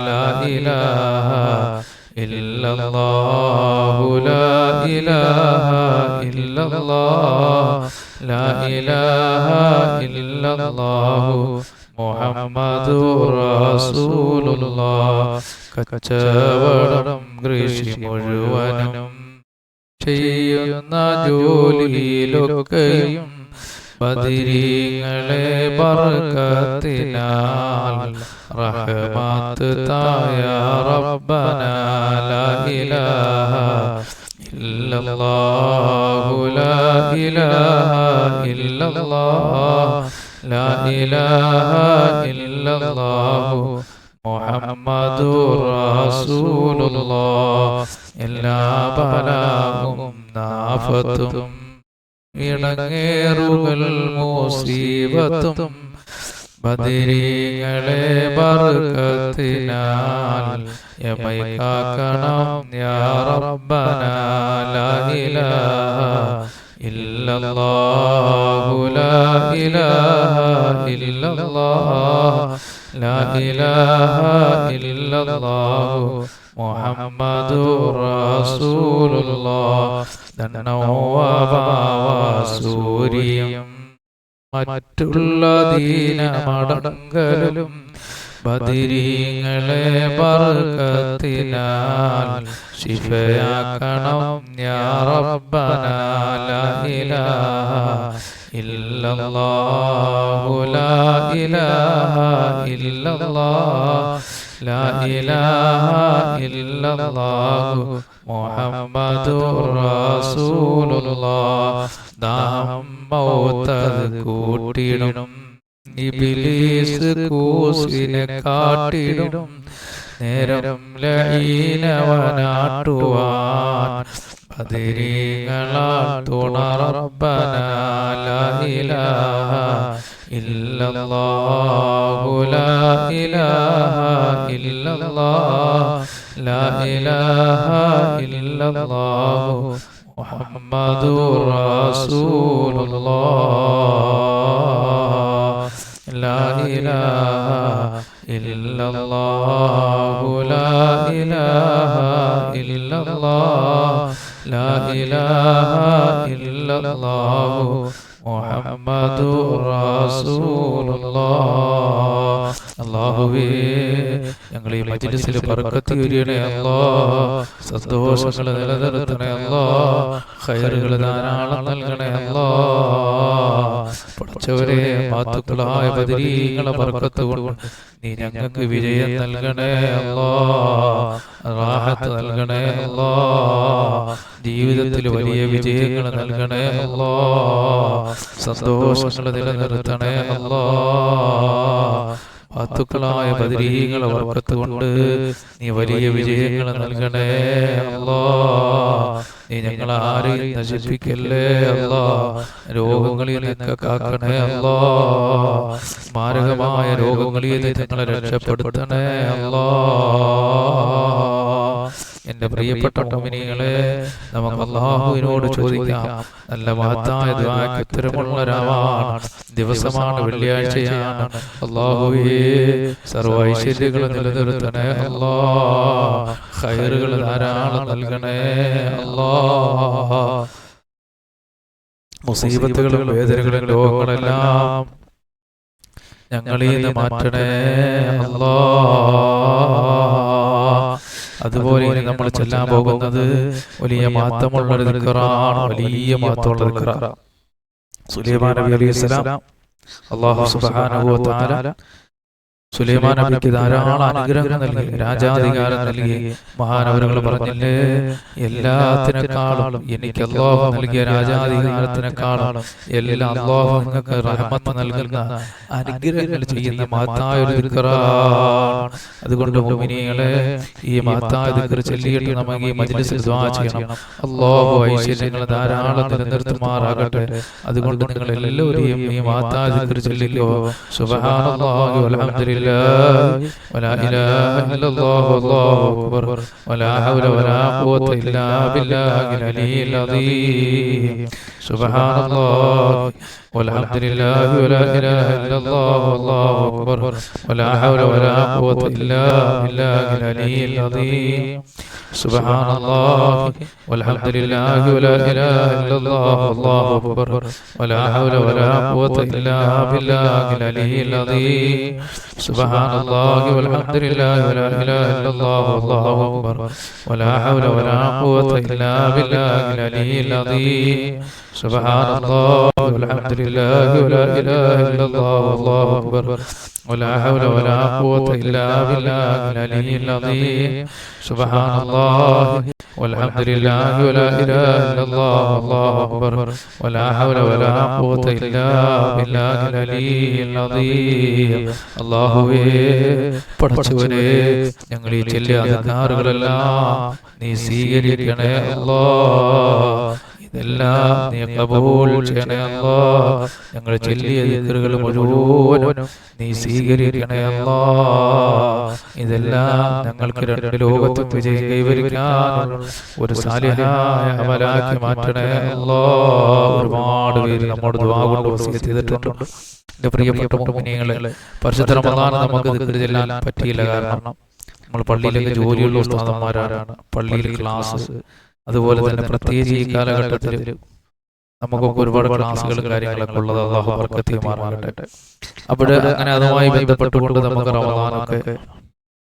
ലാ ഇലാഹ ഇല്ലല്ലാഹു ലാ ഇലാഹ ഇല്ലല്ലാഹ് ലാ ഇലാഹ ഇല്ലല്ലാഹു മുഹമ്മദുർ റസൂലുള്ളാഹ്. കച്ചവടം കൃഷി മുഴുവനും ചെയ്യുന്ന ജോലിയിലൊക്കെയും ബദരീങ്ങളെ ബർക്കത്തിനാൽ റഹ്മത്ത് തായ റബ്ബനാ. ലാ ഇലാഹ ഇല്ലല്ലാഹു ലാ ഇലാഹ ഇല്ലല്ലാഹ് ലാ ഇലാഹ ഇല്ലല്ലാഹു മുഹമ്മദുർ റസൂലുള്ളാഹ്. എല്ലാ ബലാവും നാഫത്തും ഇടങ്ങേറുകൾ മുസീബത്തും ബദരീങ്ങളെ ബർക്കത്തിനാൽ യമൈകാക്കണം യാ റബ്ബനാ. ലാ ഇലാഹ ഇല്ലല്ലാഹു ലാ ഇലാഹ ഇല്ലല്ലാഹ് ലാ ഇലാഹ ഇല്ലല്ലാഹു മുഹമ്മദുർ റസൂലുള്ളാഹ്. സൂര്യം മറ്റുള്ള ദീനമടങ്കലും ബദരീങ്ങളെ ബർക്കത്തിനാൽ ശിഫയാക്കണം യാ റബ്ബനാ. ലാ ഇലാഹ ഇല്ലല്ലാഹു ലാ ഇലാഹ ഇല്ലല്ലാഹ് ലാ ഇലാഹ ഇല്ലല്ലാഹു മുഹമ്മദുർ റസൂലുള്ളാഹ്. ദാഹം മൗത്തത് കൂട്ടിടും ഇബ്ലീസ് കൂസിനെ കാട്ടിടും നേരം ലഈനവനാട്ടുവാൻ ബദരീങ്ങളാൽ തുണ റബ്ബനാ. ലാ ഇലാഹ ഇല്ലല്ലാഹു ലാ ഇലാഹ ഇല്ലല്ലാഹ് ലാ ഇലാഹ ഇല്ലല്ലാഹു മുഹമ്മദുർ റസൂലുള്ളാഹ്. ലാ ഇലാഹ ഇല്ലല്ലാഹു ലാ ഇലാഹ ഇല്ലല്ലാഹ് ലാ ഇലാഹ ഇല്ലല്ലാഹു മുഹമ്മദുർ റസൂലുള്ളാഹ്. അല്ലാഹുവേ, ഞങ്ങൾ ഈ മജ്ലിസിൽ ബർക്കത്ത് ചൊരിയണേ അല്ലാഹ്. സന്തോഷങ്ങൾ നിലനിർത്തണേ അല്ലാഹ്. ഖൈറുകൾ ധാരാളം നൽകണേ അല്ലാഹ്. പഠിച്ചവരെ മാത്തുക്കളായ ബദരീങ്ങളെ ബർക്കത്ത് കൊണ്ട് നീ ഞങ്ങൾക്ക് വിജയം നൽകണേ അല്ലാഹ്. റാഹത്ത് നൽകണേ അല്ലാഹ്. ജീവിതത്തിൽ വലിയ വിജയങ്ങൾ നൽകണേ അല്ലാഹ്. സന്തോഷങ്ങൾ നിലനിർത്തണേ അല്ലാഹ്. മാത്തുക്കളായ ബദരീങ്ങളെ ബർക്കത്ത് കൊണ്ട് നീ വലിയ വിജയങ്ങൾ നൽകണേ അല്ലാഹ്. നീ ഞങ്ങളെ ആരെയും നശിപ്പിക്കല്ലേ അല്ലാഹ്. രോഗങ്ങളിൽ നിന്നൊക്കെ കാക്കണേ അല്ലാഹ്. മാരകമായ രോഗങ്ങളിൽ നിന്ന് ഞങ്ങളെ രക്ഷപ്പെടുത്തണേ അല്ലാഹ്. എന്റെ പ്രിയപ്പെട്ട മുഅ്മിനീങ്ങളെ, നമുക്ക് അല്ലാഹുവിനോട് ചോദിക്കാം. നല്ല മഹത്തായ ദുആക്ക് ഉത്തരമുള്ള രാവാണ്, ദിവസമാണ്, വെള്ളിയാഴ്ചയാണ്. അല്ലാഹുവേ, സർവ്വ ഐശ്വര്യങ്ങളും നിലനിർത്തണേ അല്ലാഹ്. ഖൈറുകൾ ധാരാളം നൽകണേ അല്ലാഹ്. മുസീബത്തുകളും വേദനകളും രോഗങ്ങളെല്ലാം ഞങ്ങളിൽ നിന്ന് മാറ്റണേ അല്ലാഹ്. അതുപോലെ ഇനി നമ്മൾ ചെല്ലാൻ പോകുന്നത് വലിയ മാറ്റമുള്ള ദിക്റാണ്. വലിയ മാറ്റമുള്ള ദിക്റാണ്. സുലൈമാൻ നബി അലൈഹിസ്സലാം അല്ലാഹു സുബ്ഹാനഹു വ തആല സുലൈമാൻ നബിക്ക് ധാരാളം അനുഗ്രഹങ്ങൾ നൽകി, രാജാധികാരം നൽകി. മഹാനവറുകൾ പറഞ്ഞില്ലേ, എല്ലാത്തിനേക്കാളും എനിക്ക് അല്ലാഹു നൽകിയ രാജാധികാരത്തിനേക്കാളും എല്ലാം അല്ലാഹു നിങ്ങൾക്ക് റഹ്മത്ത് നൽകുന്ന അനുഗ്രഹങ്ങൾ ചെയ്യുന്ന മഹത്തായ ഒരു ദിക്റാണ്. അതുകൊണ്ട് മുഅ്മിനീങ്ങളെ, ഈ മഹത്തായ ദിക്ർ ചൊല്ലിയിട്ട് നമുക്ക് ഈ മജ്ലിസിൽ ദുആ ചെയ്യണം. അല്ലാഹു ഐശ്വര്യങ്ങൾ ധാരാളം നിലനിർത്തുമാറാകട്ടെ. അതുകൊണ്ട് നിങ്ങൾ എല്ലാവരെയും ഈ മഹത്തായ ദിക്ർ ചൊല്ലിക്കോ. സുബ്ഹാനല്ലാഹി വൽഹംദുലില്ലാഹി വലാ ഇലാഹ ഇല്ലല്ലാഹു വല്ലാഹു അക്ബർ വലാ ഹൗല വലാ ഖുവത ഇല്ലാ ബില്ലാഹിൽ അലിയിൽ അദീം. സുബ്ഹാനല്ലാഹി വൽഹംദുലില്ലാഹി വലാ ഇലാഹ ഇല്ലല്ലാഹു വല്ലാഹു അക്ബർ വലാ ഹൗല വലാ ഖുവത ഇല്ലാ ബില്ലാഹിൽ അലിയിൽ അദീം. സുബ്ഹാനല്ലാഹി വൽഹംദുലില്ലാഹി വലാ ഇലാഹ ഇല്ലല്ലാഹു വല്ലാഹു അക്ബർ വലാ ഹൗല വലാ ഖുവത ഇല്ലാ ബില്ലാഹിൽ അലിയിൽ അദീം. സുബ്ഹാനല്ലാഹി വൽഹംദുലില്ലാഹി വലാ ഇലാഹ ഇല്ലല്ലാഹു വല്ലാഹു അക്ബർ വലാ ഹൗല വലാ ഖുവത ഇല്ലാ ബില്ലാഹിൽ അലിയിൽ അദീം. സുബ്ഹാനല്ലാഹി വൽഹംദുലില്ലാഹി വലാ ഇലാഹ ഇല്ലല്ലാഹു വല്ലാഹു അക്ബർ വലാ ഹൗല വലാ ഖുവത ഇല്ലാ ബില്ലാഹിൽ അലിയിൽ അദീം. സുബ്ഹാനല്ലാഹി വൽഹംദുലില്ലാഹി വലാ ഇലാഹ ഇല്ലല്ലാഹു വല്ലാഹു അക്ബർ വലാ ഹൗല വലാ ഖുവത ഇല്ലാ ബില്ലാഹിൽ അലിയിൽ അദീം. അല്ലാഹുവേ, പടച്ചവനേ, ഞങ്ങൾ ഈ ചൊല്ലിയ അദ്കാറുകളെല്ലാം നീ സ്വീകരിക്കണേ അല്ലാഹ്. ഇതെല്ലാം നീ ഖബൂൽ ചെയ്യണേ അല്ലാഹ്. ഞങ്ങൾ ചൊല്ലിയ ദിക്റുകൾ മുഴുവനും നീ സ്വീകരിക്കണേ അല്ലാഹ്. ഇതെല്ലാം ഞങ്ങൾക്ക് രണ്ട് ലോകത്തും വിജയം കൈവരിക്കാനുള്ള ഒരു സാലിഹായ അമലാക്കി മാറ്റണേ അല്ലാഹ്. ഒരുപാട് പേര് നമ്മോട് ദുആ കൊണ്ട് വസിയത്ത് ചെയ്തിട്ടുണ്ട്. എൻ്റെ പ്രിയപ്പെട്ട മുഅ്മിനീങ്ങളെ, പരിശുദ്ധ റമദാൻ നമുക്ക് ദിക്ർ ചൊല്ലാൻ പറ്റിയില്ല. കാരണം നമ്മൾ പള്ളിയിലേക്ക് ജോലിയുള്ള ഉസ്താദന്മാരാണ്, പള്ളിയിൽ ക്ലാസ്, അതുപോലെ തന്നെ പ്രത്യേകിച്ച് ഈ കാലഘട്ടത്തിൽ നമുക്കൊക്കെ ഒരുപാട് ക്ലാസ്സുകളും കാര്യങ്ങളൊക്കെ ഉള്ളത്. അല്ലാഹു ബർക്കത്ത് ചെയ്യുമാറാകട്ടെ. അവിടെ അങ്ങനെ അതുമായി ബന്ധപ്പെട്ടുകൊണ്ട് നമുക്ക് റമദാനൊക്കെ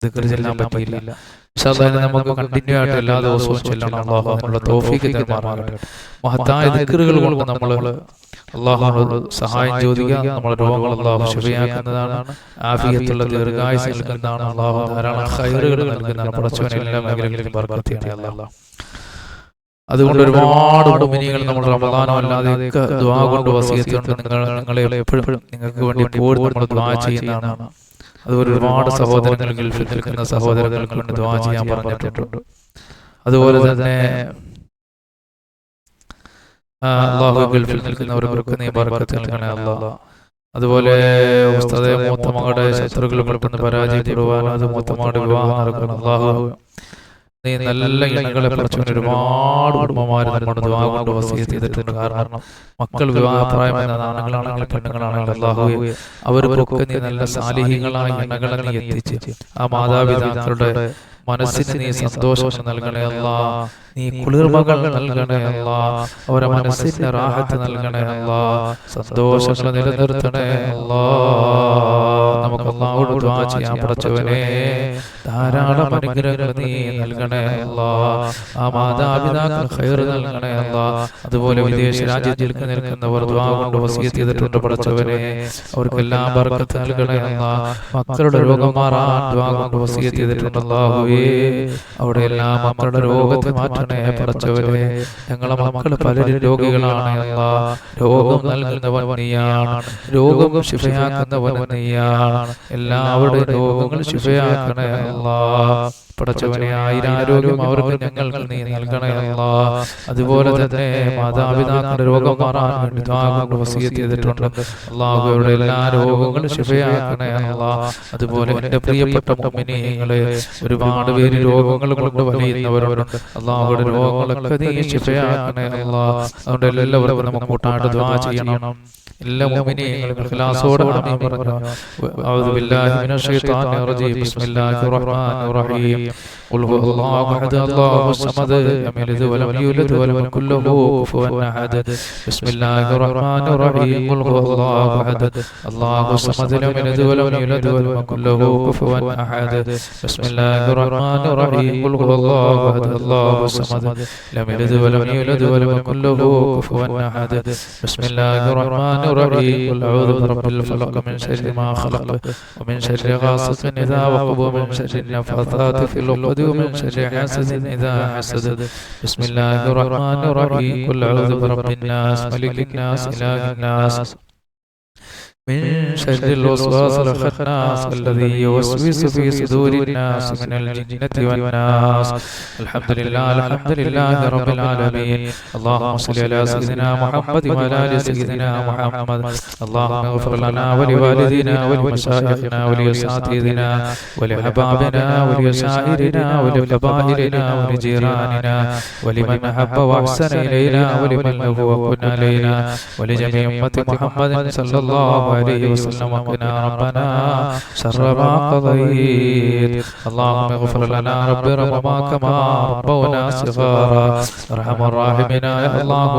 ദിക്ർ ചൊല്ലാൻ പറ്റിയില്ല. ഇൻഷാ അല്ലാഹ് നമുക്ക് കണ്ടിന്യൂ ആയിട്ട് എല്ലാ ദിവസവും ചൊല്ലണം. അല്ലാഹു അതിനുള്ള തൗഫീഖ് തരുമാറാകട്ടെ. മഹത്തായ ദിക്റുകൾ കൊണ്ട് നമ്മൾ അല്ലാഹുവോട് സഹായം ചോദിക്കുക. നമ്മുടെ രോഗങ്ങൾ അല്ലാഹു ശിഫയാക്കുന്നതാണ്, ആഫിയത്തുള്ള ദീർഘായുസ്സ് നൽകുന്നതാണ്. അല്ലാഹു ധാരാളം ഖൈറുകൾ നൽകുന്നതാണ്. പടച്ചവനെ എല്ലാ മേഖലകളിലും ബർക്കത്ത് ചെയ്യണേ അല്ലാഹ്. അതുകൊണ്ട് ഒരുപാട് മുഅ്മിനീങ്ങൾ നമ്മൾ റമദാനോ അല്ലാതെയൊക്കെ ദുആ കൊണ്ട് വസിയത്തുണ്ട്. നിങ്ങളെ എപ്പോഴും നിങ്ങൾക്ക് വേണ്ടി എപ്പോഴും നമ്മൾ ദുആ ചെയ്യുന്നതാണ്. അതുപോലെ ഒരുപാട് സഹോദരങ്ങൾ ഗൾഫിൽ നിൽക്കുന്ന സഹോദരങ്ങൾക്ക് വേണ്ടി ദുആ ചെയ്യാൻ പറഞ്ഞിട്ടുണ്ട്. അതുപോലെ തന്നെ അല്ലാഹു ഗൾഫിൽ നിൽക്കുന്നവർക്ക് നീ ബർക്കത്ത് നൽകണേ അല്ലാഹ്. അതുപോലെ ഉസ്താദേ, മൂത്ത മകളുടെ ശത്രുക്കൾ പെട്ടെന്ന് പരാജയപ്പെടുവാൻ, അത് മൂത്ത മകളുടെ വിവാഹം നടക്കണം. അല്ലാഹു നീ നല്ല ഇണകളെ പടച്ചവനെ ഒരുപാട് കുടുംബമാര് നമ്മുടെ ദുആ കൊണ്ട് വസിയത്ത് ചെയ്തിട്ടുണ്ട്. കാരണം മക്കൾ വിവാഹപ്രായമായ ആണുങ്ങളാണെങ്കിൽ പെണ്ണുങ്ങളാണെങ്കിൽ അല്ലാഹുവേ, അവർക്കൊക്കെ നീ നല്ല സാലിഹീങ്ങളായ ഇണകളെ നീ എത്തിച്ച് ആ മാതാപിതാക്കളുടെ മനസ്സിന് നീ സന്തോഷം നൽകണേ അല്ലാഹ്. നീ കുളിർമകൾ നൽകണേ അല്ലാഹ്. അവരെ മനസ്സിന് റാഹത്ത് നൽകണേ അല്ലാഹ്. സന്തോഷങ്ങൾ നിലനിർത്തണേ അല്ലാഹ്. നമുക്ക് അല്ലാഹുവോട് ദുആ ചെയ്യാൻ പടച്ചവനെ ധാരാളം അനുഗ്രഹങ്ങൾ നീ നൽകണേ അല്ലാഹ്. ആ മാതാപിതാക്കൾ ഖൈർ നൽകണേ അല്ലാഹ്. അതുപോലെ വിദേശ രാജ്യത്തിൽ നിൽക്കുന്നവർ ദുആ കൊണ്ട് വസിയത്ത് ചെയ്തിട്ടുണ്ട്. പടച്ചവനെ അവർക്കെല്ലാം ബർക്കത്ത് നൽകണേ അല്ലാഹ്. മക്കളുടെ രോഗം മാറാൻ ദുആ കൊണ്ട് വസിയത്ത് ചെയ്തിട്ടുണ്ട്. അല്ലാഹുവേ, അവിടെ എല്ലാം മക്കളുടെ രോഗത്തെ മാറ്റണേ പടച്ചവനെ. ഞങ്ങളെ മക്കൾ പലരും രോഗികളാണ് അല്ലാഹ്. രോഗം നൽകുന്നവൻ നീയാണ്, രോഗം ശിഫയാക്കുന്നവൻ നീയാണ്. എല്ലാവരുടെയും രോഗങ്ങൾ ശിഫയാക്കണേ അല്ലാഹ്. പടച്ചവനെ ആയിരാരോഗ്യം അവർക്ക് ഞങ്ങൾക്ക് നീ നൽകണേ അല്ലാഹ്. അതുപോലെ തന്നെ മാതാപിതാക്കളുടെ രോഗം മാറാൻ വേണ്ടി ദുആ കൊണ്ട് വസിയത്ത് ചെയ്തിട്ടുണ്ട്. അല്ലാഹു അവരുടെ എല്ലാ രോഗങ്ങളും ശിഫയാക്കണേ അല്ലാഹ്. അതുപോലെ എൻ്റെ പ്രിയപ്പെട്ട മുഅ്മിനീങ്ങളെ, ഒരുപാട് പേര് രോഗങ്ങൾ കൊണ്ട് വലയുന്നവരുണ്ട്. അല്ലാഹുവിന്റെ രോഗങ്ങളൊക്കെ നീ ശിഫയാക്കണേ അല്ലാഹ്. അതുകൊണ്ട് എല്ലാവർക്കും നമുക്ക് കൂട്ടായിട്ട് ദുആ ചെയ്യണം. എല്ലാ മുഅ്മിനീങ്ങളും ഇഖ്ലാസോടെ ആമീൻ പറഞ്ഞു. അഊദു ബില്ലാഹി മിനശ് ശൈത്വാനിർ റജീം. ബിസ്മില്ലാഹിർ റഹ്മാനിർ റഹീം. قل هو الله أحد الله الصمد لم يلد ولم يولد ولم يكن له كفوا أحد بسم الله الرحمن الرحيم قل هو الله أحد الله الصمد لم يلد ولم يولد ولم يكن له كفوا أحد بسم الله الرحمن الرحيم قل هو الله أحد الله الصمد لم يلد ولم يولد ولم يكن له كفوا أحد بسم الله الرحمن الرحيم قل أعوذ برب الفلق من شر ما خلق ومن شر غاسق إذا وقب ومن شر النفاثات في العقد ومن شر حاسد إذا حسد بسم الله الرحمن الرحيم قل أعوذ برب الناس ملك الناس إله الناس من شر الوسواس الخناس الذي يوسوس في صدور الناس من الجنة والناس الحمد لله رب العالمين اللهم صل على سيدنا محمد وعلى آل سيدنا محمد اللهم اغفر لنا ولوالدينا ولمشايخنا ولأساتذتنا ولأحبابنا ولأشاعرنا ولقبائلنا ولجيراننا ولمن أحب وأحسن إلينا ولمن له وكن علينا ولجميع أمة محمد صلى الله عليه وسلم وقنا ربنا شر ما قضيت اللهم اغفر لنا رب رحمنا كما ربونا صغارا ارحم الراحمين يا الله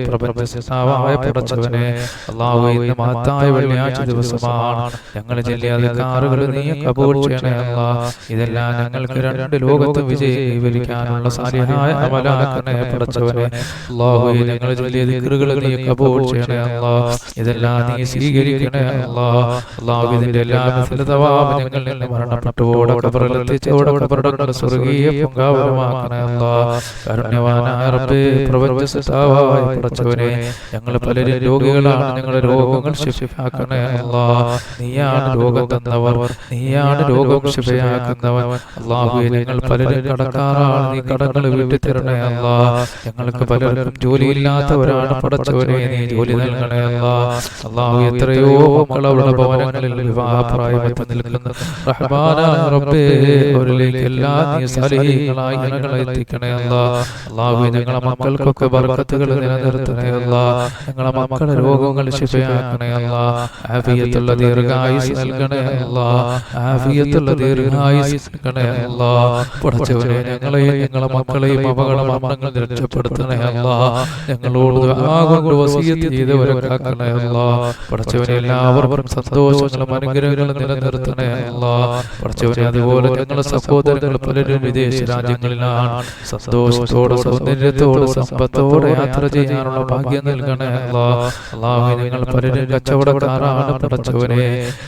പ്രപഞ്ചനായ പടച്ചവനെ അല്ലാഹുവേ ഇന്ന് മഹത്തായ വെള്ളിയാഴ്ച ദിവസമാണ് ഞങ്ങൾ ചൊല്ലിയ ദിക്റുകൾ നീ കബൂൽ ചെയ്യണേ അല്ലാഹ് ഇതെല്ലാം ഞങ്ങൾക്ക് രണ്ട് ലോകത്ത് വിജയം കൈവരിക്കാനുള്ള സാലിഹായ അമലാക്കണേ പടച്ചവനെ അല്ലാഹുവേ ഞങ്ങൾ ചൊല്ലിയ ദിക്റുകൾ നീ കബൂൽ ചെയ്യണേ അല്ലാഹ് ഇതെല്ലാം നീ സ്വീകരിക്കണേ അല്ലാഹ് അല്ലാഹു ഇതിന്റെ എല്ലാ മിഥ്യതവാം ഞങ്ങളിൽ നിന്ന് മരണപ്പെട്ടുപോടെ ഖബറിലെത്തിച്ചോടെ ഖബറുകളുടെ സ്വർഗീയ പൂങ്കാവനമാക്കണേ അല്ലാഹ് കാരുണ്യവാനായ റബ്ബേ പ്രപഞ്ചസത്താവായ പടച്ചവനെ ഞങ്ങൾ പലരും രോഗികളാണ് ഞങ്ങളുടെ രോഗങ്ങൾ ശിഫയാക്കണേ അല്ലാഹ് നീയാണ് രോഗം തന്നവർ നീയാണ് രോഗം ശിഫയാക്കുന്നവർ അല്ലാഹുവേ ഞങ്ങൾ പലരും കടക്കാരാണ് നീ കടങ്ങൾ വീട്ടി തരണേ അല്ലാഹ് ഞങ്ങൾക്ക് പലർക്കും ജോലിയില്ലാത്തവരാണ് പടച്ചവനെ നീ ജോലി നൽകണേ അല്ലാഹ് അല്ലാഹു എത്രയോ മക്കളുടെ ഭവനങ്ങളിൽ വിവാഹപ്രായമെത്തി നിൽക്കുന്ന റഹ്മാനായ റബ്ബേ അവരിലേക്ക് എല്ലാ നീ സാലിഹീങ്ങളായ ഇണകളെ എത്തിക്കണേ അല്ലാഹ് അല്ലാഹുവേ ഞങ്ങളുടെ മക്കൾക്കൊക്കെ ബർക്കത്തുകൾ നിലനിർത്തണേ അല്ലാഹ് ഞങ്ങളുടെ മക്കളുടെ രോഗങ്ങൾ ശിഫയാക്കണേ അല്ലാഹ് ആഫിയത്തുള്ള ദീർഘായുസ് നൽകണേ അല്ലാഹ് ആഫിയത്തുള്ള ദീർഘായുസ് നൽകണേ അല്ലാഹ് പടച്ചവനെ ഞങ്ങളെയും ഞങ്ങളുടെ മക്കളെയും അപകട മരണങ്ങളിൽ രക്ഷപ്പെടുത്തണേ അല്ലാഹ് ഞങ്ങളോട് ദുആ കൊണ്ട് വസിയത്ത് ചെയ്തവരെ കാക്കണേ അല്ലാഹ് പടച്ചവനെ എല്ലാവർക്കും സന്തോഷങ്ങളും അനുഗ്രഹങ്ങളും നിലനിർത്തണേ അല്ലാഹ് പടച്ചവനെ അതുപോലെ ഞങ്ങളുടെ സഹോദരങ്ങൾ പലരും വിദേശ രാജ്യങ്ങളിലാണ് സന്തോഷത്തോടെ സൗന്ദര്യത്തോടെ സമ്പത്തോടെ യാത്ര ചെയ്യാനുള്ള ഭാഗ്യം നൽകണേ അല്ലാഹ് അല്ലാഹുവേ ഞങ്ങൾ പലരും കച്ചവടക്കാരാണ് പടച്ചവനെ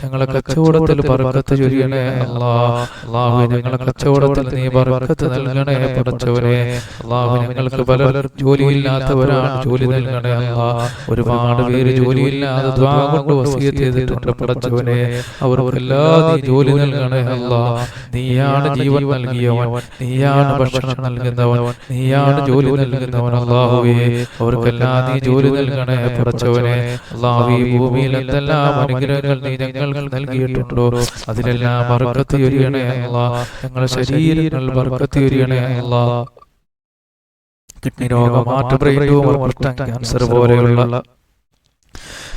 ഞങ്ങളെ കച്ചവടത്തിൽ ബർക്കത്ത് ചൊരിയണേ അല്ലാഹ് അല്ലാഹുവേ ഞങ്ങളെ കച്ചവടത്തിൽ നീ ബർക്കത്ത് നൽകണേ പടച്ചവനെ അല്ലാഹുവേ ഞങ്ങൾക്ക് പലരും ജോലിയില്ലാത്തവരാണ് ജോലി നൽകണേ അല്ലാഹ് ഒരുപാട് പേര് ജോലിയില്ലാതെ ദുആ കൊണ്ട് വസിയത്ത് ചെയ്തിട്ടുണ്ട് പടച്ചവനെ അവർക്കെല്ലാം നീ ജോലി നൽകണേ അല്ലാഹ് നീയാണ് ജീവൻ നൽകിയവൻ നീയാണ് ഭക്ഷണം നൽകുന്നവൻ നീയാണ് ജോലി നൽകുന്നവൻ അല്ലാഹുവേ അവർക്കെല്ലാം നീ ജോലി നൽകണേ പടച്ചവനെ അല്ലാഹുവേ ഈ ഭൂമിയിൽ എന്തെല്ലാം അനുഗ്രഹങ്ങൾ നീ ഞങ്ങൾക്ക് നൽകിയിട്ടുണ്ടോ അതിലെല്ലാം ബർക്കത്ത് ചൊരിയണേ അല്ലാഹ് ഞങ്ങളുടെ ശരീരങ്ങൾ ബർക്കത്ത് ചൊരിയണേ അല്ലാഹ് കിഡ്നി രോഗം ഹാർട്ട് ബ്രെയിൻ ട്യൂമർ ക്യാൻസർ പോലെയുള്ള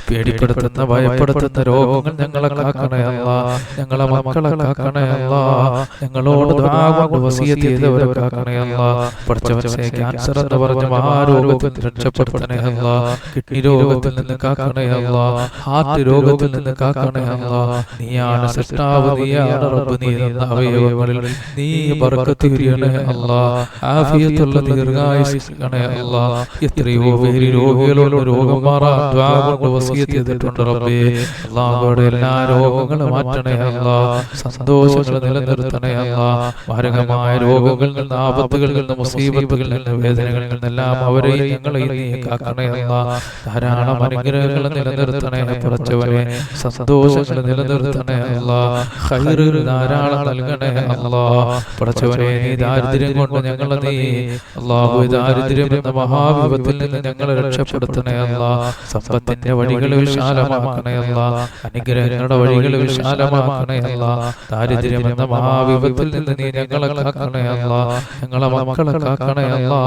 പേടിപ്പെടുത്തുന്ന ഭയപ്പെടുത്തുന്ന രോഗങ്ങൾ ഞങ്ങളെ കാക്കണേ അല്ലാഹ് ഞങ്ങളെ മക്കളെ കാക്കണേ അല്ലാഹ് ഞങ്ങളോട് ദുആ കൊണ്ട് വസിയത്ത് ചെയ്തവരെ കാക്കണേ അല്ലാഹ് പടച്ചവനെ ക്യാൻസർ എന്ന് പറഞ്ഞ മഹാരോഗത്തിൽ രക്ഷപ്പെടുത്തണേ അല്ലാഹ് കിഡ്നി രോഗത്തിൽ നിന്ന് കാക്കണേ അല്ലാഹ് ഹാർട്ട് രോഗത്തിൽ നിന്ന് കാക്കണേ അല്ലാഹ് നീയാണ് സൃഷ്ടാവ് നീയാണ് റബ്ബ് നീ തന്ന അവയവങ്ങളിൽ നീ ബർക്കത്ത് ചൊരിയണേ അല്ലാഹ് ആഫിയത്തുള്ള ദീർഘായുസ് നൽകണേ അല്ലാഹ് എത്രയോ പേര് രോഗികളുടെ രോഗം മാറാൻ ദുആ കൊണ്ട് ചെയ്തിട്ടുണ്ട് റബ്ബേ അല്ലാഹുവേ എല്ലാ രോഗങ്ങളും മാറ്റണേ അല്ലാഹ് സന്തോഷങ്ങൾ നിലനിർത്തണേ അല്ലാഹ് മാരകമായ രോഗങ്ങളിൽ നിന്ന് ആപത്തുകളിൽ നിന്ന് മുസീബത്തുകളിൽ നിന്ന് വേദനകളിൽ നിന്നെല്ലാം അവരെയും ഞങ്ങളെയും നീ കാക്കണേ അല്ലാഹ് ധാരാളം അനുഗ്രഹങ്ങൾ നിലനിർത്തണേ പടച്ചവനെ സന്തോഷങ്ങൾ നിലനിർത്തണേ അല്ലാഹ് ഖൈറുകൾ ധാരാളം നൽകണേ അല്ലാഹ് പടച്ചവനെ നീ ദാരിദ്ര്യം കൊണ്ട് ഞങ്ങളെ നീ അല്ലാഹുവേ ദാരിദ്ര്യം എന്ന മഹാവിപത്തിൽ നിന്ന് ഞങ്ങളെ രക്ഷപ്പെടുത്തണേ അല്ലാഹ് സമ്പത്തിന്റെ വഴികൾ വഴികൾ വിശാലമാക്കണേ അല്ലാ. അനുഗ്രഹങ്ങളുടെ വഴികൾ വിശാലമാക്കണേ അല്ലാ. ദാരിദ്ര്യം എന്ന മഹാവിപത്തിൽ നിന്ന് നീ ഞങ്ങളെ കാക്കണേ അല്ലാ. ഞങ്ങളെ മക്കളെ കാക്കണേ അല്ലാ.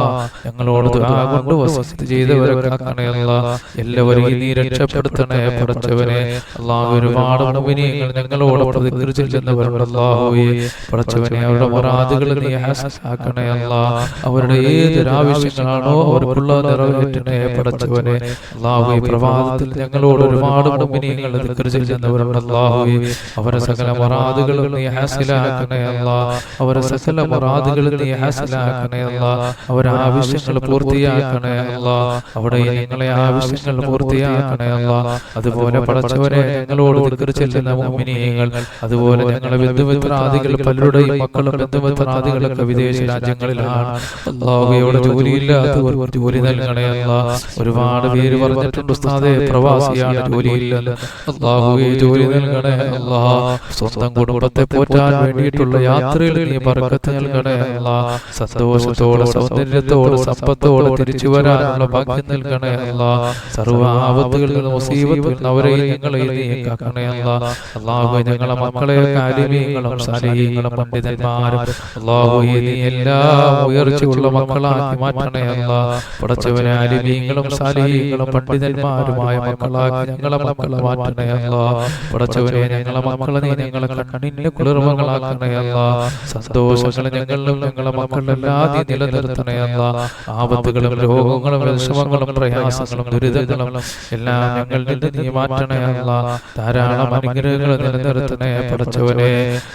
ഞങ്ങളോട് ദുആ കൊണ്ട് വസിയത്ത് ചെയ്തവരെ കാക്കണേ അല്ലാ. എല്ലാവരെയും നീ രക്ഷപ്പെടുത്തണേ പടച്ചവനെ. അല്ലാഹു ഒരുപാട് മുഅ്മിനീങ്ങൾ ഞങ്ങളോട് പ്രതിക്രിയ ചെല്ലുന്നവരുണ്ട് അല്ലാഹുവേ. പടച്ചവനെ അവരുടെ മുറാദുകൾ നീ ഹാസിലാക്കണേ അല്ലാ. അവരുടെ ഏതൊരു ആവശ്യങ്ങളാണോ അവർക്കുള്ള നിറവേറ്റണേ പടച്ചവനെ. അല്ലാഹുവേ പ്രഭാതത്തിൽ ഞങ്ങളോട് ഒരുപാട് മുഅ്മിനീങ്ങൾ ദിക്ർ ചെല്ലുന്നവരുണ്ട് അല്ലാഹുവേ. അവരുടെ സകല മുറാദുകളും നീ ഹാസിലാക്കണേ അല്ലാ. അവരുടെ സകല മുറാദുകളും നീ ഹാസിലാക്കണേ അല്ലാ. അവരുടെ ആവശ്യങ്ങൾ പൂർത്തിയാക്കണേ അല്ലാ. അവിടെ ഞങ്ങളെ ആവശ്യങ്ങൾ പൂർത്തിയാക്കണേ അല്ലാ. അതുപോലെ പടച്ചവനെ ഞങ്ങളോട് ദിക്ർ ചെല്ലുന്ന മുഅ്മിനീങ്ങൾ, അതുപോലെ ഞങ്ങളെ ബന്ധുമിത്രാദികൾ പലരുടെയും മക്കളും ബന്ധുമിത്രാദികളൊക്കെ വിദേശ രാജ്യങ്ങളിലാണ്. അല്ലാഹുവേ ജോലിയില്ലാത്തവർക്ക് ജോലി നൽകണേ അല്ലാ. ഒരുപാട് പേര് പറഞ്ഞിട്ടുണ്ട് ഉസ്താദേ പ്രവാസിയാണ് ജോലിയില്ല. അല്ലാഹുവേ ജോലി നൽകണേ അല്ലാ. സ്വന്തം കുടുംബത്തെ പോറ്റാൻ വേണ്ടിയിട്ടുള്ള യാത്രയിൽ നീ ബർക്കത്ത് നൽകണേ അല്ലാ. സന്തോഷത്തോടെ സൗന്ദര്യത്തോടെ സമ്പത്തോടെ തിരിച്ചു വരാനുള്ള ഭാഗ്യം നൽകണേ അല്ലാ. സർവ്വ ആപത്തുകളിൽ നിന്ന് മുസീബത്തിൽ നിന്ന് അവരെ ഞങ്ങളെ നീ കാക്കണേ അല്ലാ. അല്ലാഹുവേ ഞങ്ങളെ മക്കളെ ആലിമീങ്ങളും സാലിഹീങ്ങളും പണ്ഡിതന്മാരും അല്ലാഹുവേ നീ എല്ലാം ഉയർച്ചയുള്ള മക്കളാക്കി മാറ്റണേ അല്ലാ. പടച്ചവനെ ആലിമീങ്ങളും സാലിഹീങ്ങളും പണ്ഡിതന്മാരുമായ മക്കളാക്കി ഞങ്ങളെ മക്കളെ മാറ്റണേ അല്ലാ. പടച്ചവനെ ഞങ്ങളെ മക്കളെ നീ ഞങ്ങളെ കണ്ണിന് കുളിർമകളാക്കണേ അല്ലാ. സന്തോഷങ്ങൾ ഞങ്ങളിലും ഞങ്ങളെ മക്കളെല്ലാം നീ നിലനിർത്തണേ അല്ലാ. ആപത്തുകളും രോഗങ്ങളും വിഷമങ്ങളും പ്രയാസങ്ങളും ദുരിതങ്ങളും എല്ലാം ഞങ്ങളിൽ നിന്ന് നീ മാറ്റണേ അല്ലാ. ധാരാളം അനുഗ്രഹങ്ങൾ നിലനിർത്തണേ പടച്ചവനെ.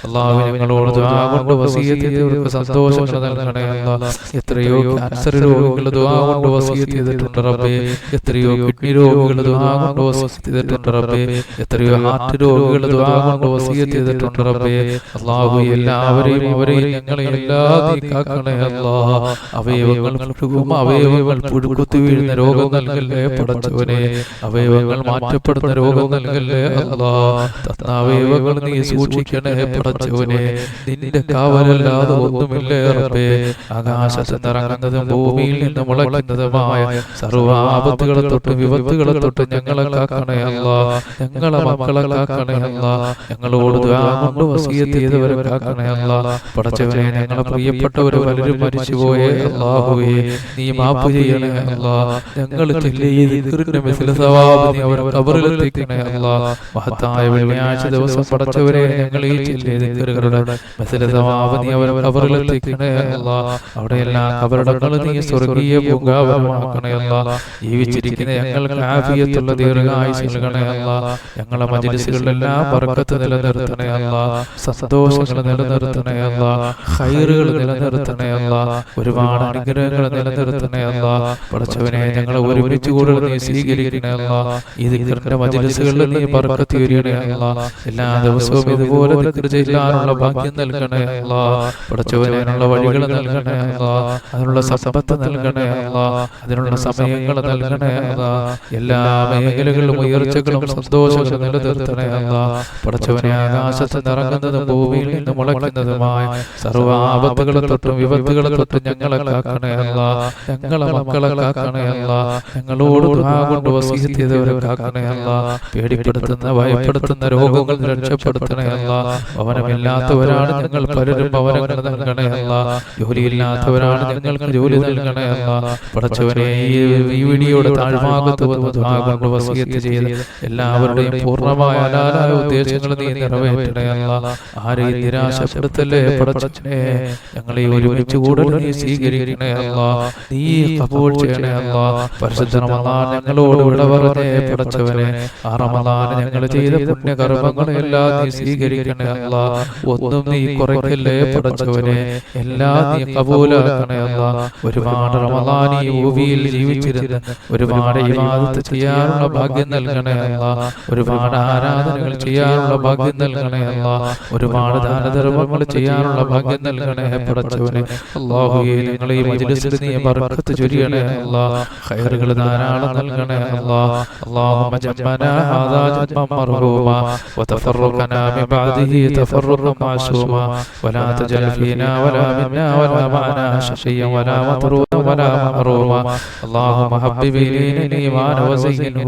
അല്ലാഹു ഞങ്ങളോട് ദുആ കൊണ്ട് വസിയത്ത് ചെയ്തവർക്ക് സന്തോഷങ്ങൾ നൽകണേ അല്ലാ. എത്രയോ ക്യാൻസർ രോഗികൾ ദുആ കൊണ്ട് വസിയത്ത് ചെയ്തിട്ടുണ്ട് റബ്ബേ. എത്രയോ കിഡ്നി രോഗികൾ ദുആ കൊണ്ട് വസിയത്ത് ചെയ്തിട്ടുണ്ട് റബ്ബേ. എത്രയോ ഹാർട്ട് രോഗികൾ ദുആ കൊണ്ട് വസിയത്ത് ചെയ്തിട്ടുണ്ട് റബ്ബേ. അല്ലാഹു എല്ലാവരെയും അവരെയും ഞങ്ങളെ എല്ലാം നീ കാക്കണേ അല്ലാ. അവയവങ്ങൾ പുഴുക്കുത്തി വീഴുന്ന രോഗം നൽകല്ലേ പടച്ചവനെ. അവയവങ്ങൾ മാറ്റപ്പെടുന്ന രോഗം നൽകല്ലേ അല്ലാ. അവയവങ്ങൾ നീ സൂക്ഷിക്കണേ പടച്ചവനെ. നിന്റെ കാവലല്ലാതെ ഒന്നുമില്ലേ റബ്ബേ. ആകാശത്ത് നിറങ്ങുന്നതും ഭൂമിയിൽ നിന്ന് മുളയ്ക്കുന്നതുമായ സർവ്വ ആപത്തുകളെ തൊട്ടും വിപത്തുകളെ തൊട്ടും ഞങ്ങളെ കാക്കണേ അല്ലാ. ഞങ്ങളെ മക്കളെ കാക്കണേ അല്ലാ. ഞങ്ങളോട് ദുആ കൊണ്ട് വസിയത്ത് ചെയ്തവരെ കാക്കണേ അല്ലാ. പടച്ചവനെ ഞങ്ങളെ പ്രിയപ്പെട്ടവർ പലരും മരിച്ചുപോയേ അല്ലാഹുവേ നീ മാപ്പ് ചെയ്യണേ അല്ലാ. ഞങ്ങൾ അവരെ ഖബറിലെത്തിക്കണേ അല്ലാ. മഹത്തായ വെള്ളിയാഴ്ച ദിവസം പടച്ചവരെ ഞങ്ങൾ ഈ ദിക്റുകളുടെ മസലതവാവനി അവരെ ഖബറിലെത്തിക്കണേ അല്ലാ. അവിടെയെല്ലാം ഖബറടങ്ങൾ നീ സ്വർഗീയ പൂങ്കാവനമാക്കണേ അല്ലാ. ജീവിച്ചിരിക്കുന്ന ഞങ്ങൾക്ക് ആഫിയത്തുള്ള ദീർഘായുസ്സ് നൽകണേ അല്ലാ. ഞങ്ങളെ മജ്‌ലിസുകളിലെല്ലാം ബർക്കത്ത് നിലനിർത്തണേ അല്ലാ. സന്തോഷങ്ങൾ നിലനിർത്തണേ അല്ലാ. ഖൈറുകൾ നിലനിർത്തണേ അല്ലാ. ഒരുപാട് അനുഗ്രഹങ്ങൾ നിലനിർത്തണേ അല്ലാ. പടച്ചവനെ ഞങ്ങളെ ഒരുമിച്ച് കൂടുതൽ നീ സ്വീകരിക്കണേ അല്ലാ. ഈ ദിക്റിന്റെ മജ്‌ലിസുകളിൽ നീ ബർക്കത്ത് ചൊരിയണേ അല്ലാ. എല്ലാ ദിവസവും ഇതുപോലെ ദിക്ർ ചെയ്യാനുള്ള ഭാഗ്യം നൽകണേ അല്ലാ. പടച്ചവനെ അതിനുള്ള വഴികൾ നൽകണേ അല്ലാ. അതിനുള്ള സമ്പത്ത് നൽകണേ അല്ലാ. അതിനുള്ള സമയങ്ങൾ നൽകണേ അല്ലാ. എല്ലാ മേഖലകളിലും ഉയർച്ചകളും സന്തോഷങ്ങളും നിലനിർത്തണേ അല്ലാ. പടച്ചവനെ ആകാശത്ത് നിറങ്ങുന്നതും ഭൂമിയിൽ നിന്ന് മുളയ്ക്കുന്നതുമായ സർവ്വ ആപത്തുകളെ തൊട്ടും വിപത്തുകളെ തൊട്ടും ഞങ്ങളെ കാക്കണേ അല്ലാ. ഞങ്ങളെ മക്കളെ കാക്കണേ അല്ലാ. ഞങ്ങളോട് ദുആ കൊണ്ട് വസിയത്ത് ചെയ്തവരെ കാക്കണേ അല്ലാ. പേടിപ്പെടുത്തുന്ന ഭയപ്പെടുത്തുന്ന രോഗങ്ങൾ രക്ഷപ്പെടുത്തണേ അല്ലാ. ഭവനമില്ലാത്തവരാണ് ഞങ്ങൾ പലരും ഭവനങ്ങൾ നൽകണേ അല്ലാ. ജോലിയില്ലാത്തവരാണ് ഞങ്ങൾക്ക് ജോലി നൽകണേ അല്ലാ. പടച്ചവനെ ഈ വീഡിയോയുടെ താഴ്ഭാഗത്ത് വന്ന് ദുആ കൊണ്ട് വസിയത്ത് ചെയ്ത് എല്ലാവരുടെയും പൂർണ്ണമായ ഹലാലായ ഉദ്ദേശങ്ങൾ നീ നിറവേറ്റണേ അല്ലാ. ആരെയും നിരാശപ്പെടുത്തല്ലേ പടച്ചവനെ. ഞങ്ങളെ ഒരുമിച്ച് കൂടൽ നീ സ്വീകരിക്കണേ അല്ലാ. നീ കബൂൽ ചെയ്യണേ അല്ലാ. പരിശുദ്ധ റമളാൻ ഞങ്ങളോട് വിട പറഞ്ഞേ പടച്ചവനെ. ആ റമളാൻ ഞങ്ങൾ ചെയ്ത പുണ്യകർമ്മങ്ങളെല്ലാം നീ സ്വീകരിക്കണേ അല്ലാ. ഒന്നും നീ കുറയ്ക്കല്ലേ പടച്ചവനെ. എല്ലാം നീ കബൂലാക്കണേ അല്ലാ. ഒരുപാട് റമളാൻ ഈ ഭൂമിയിൽ ജീവിച്ചിരുന്ന് ഒരുപാട് ഇബാദത്ത് ചെയ്യാനുള്ള ഭാഗ്യം നൽകണേ അല്ലാ. ഒരുപാട് ആരാധനകൾ ചെയ്യാനുള്ള ഭാഗ്യം നൽകണേ അല്ലാ. ഒരുപാട് ദാനധർമ്മങ്ങൾ ചെയ്യാനുള്ള ഭാഗ്യം നൽകണേ പടച്ചവനെ. അല്ലാഹുവേ ഞങ്ങളെ ഈ മജ്‌ലിസിൽ നീ ബർക്കത്ത് ചൊരിയണേ അല്ലാ. ഖൈറുകൾ ധാരാളം നൽകണേ അല്ലാ. اللهم جمعنا هذا جمعا مرحوما وتفرقنا من بعده تفرقا معصوما ولا تجعل فينا ولا منا ولا معنا شقيا ولا مطرودا ولا محروما. اللهم حبب إلينا الإيمان وزينه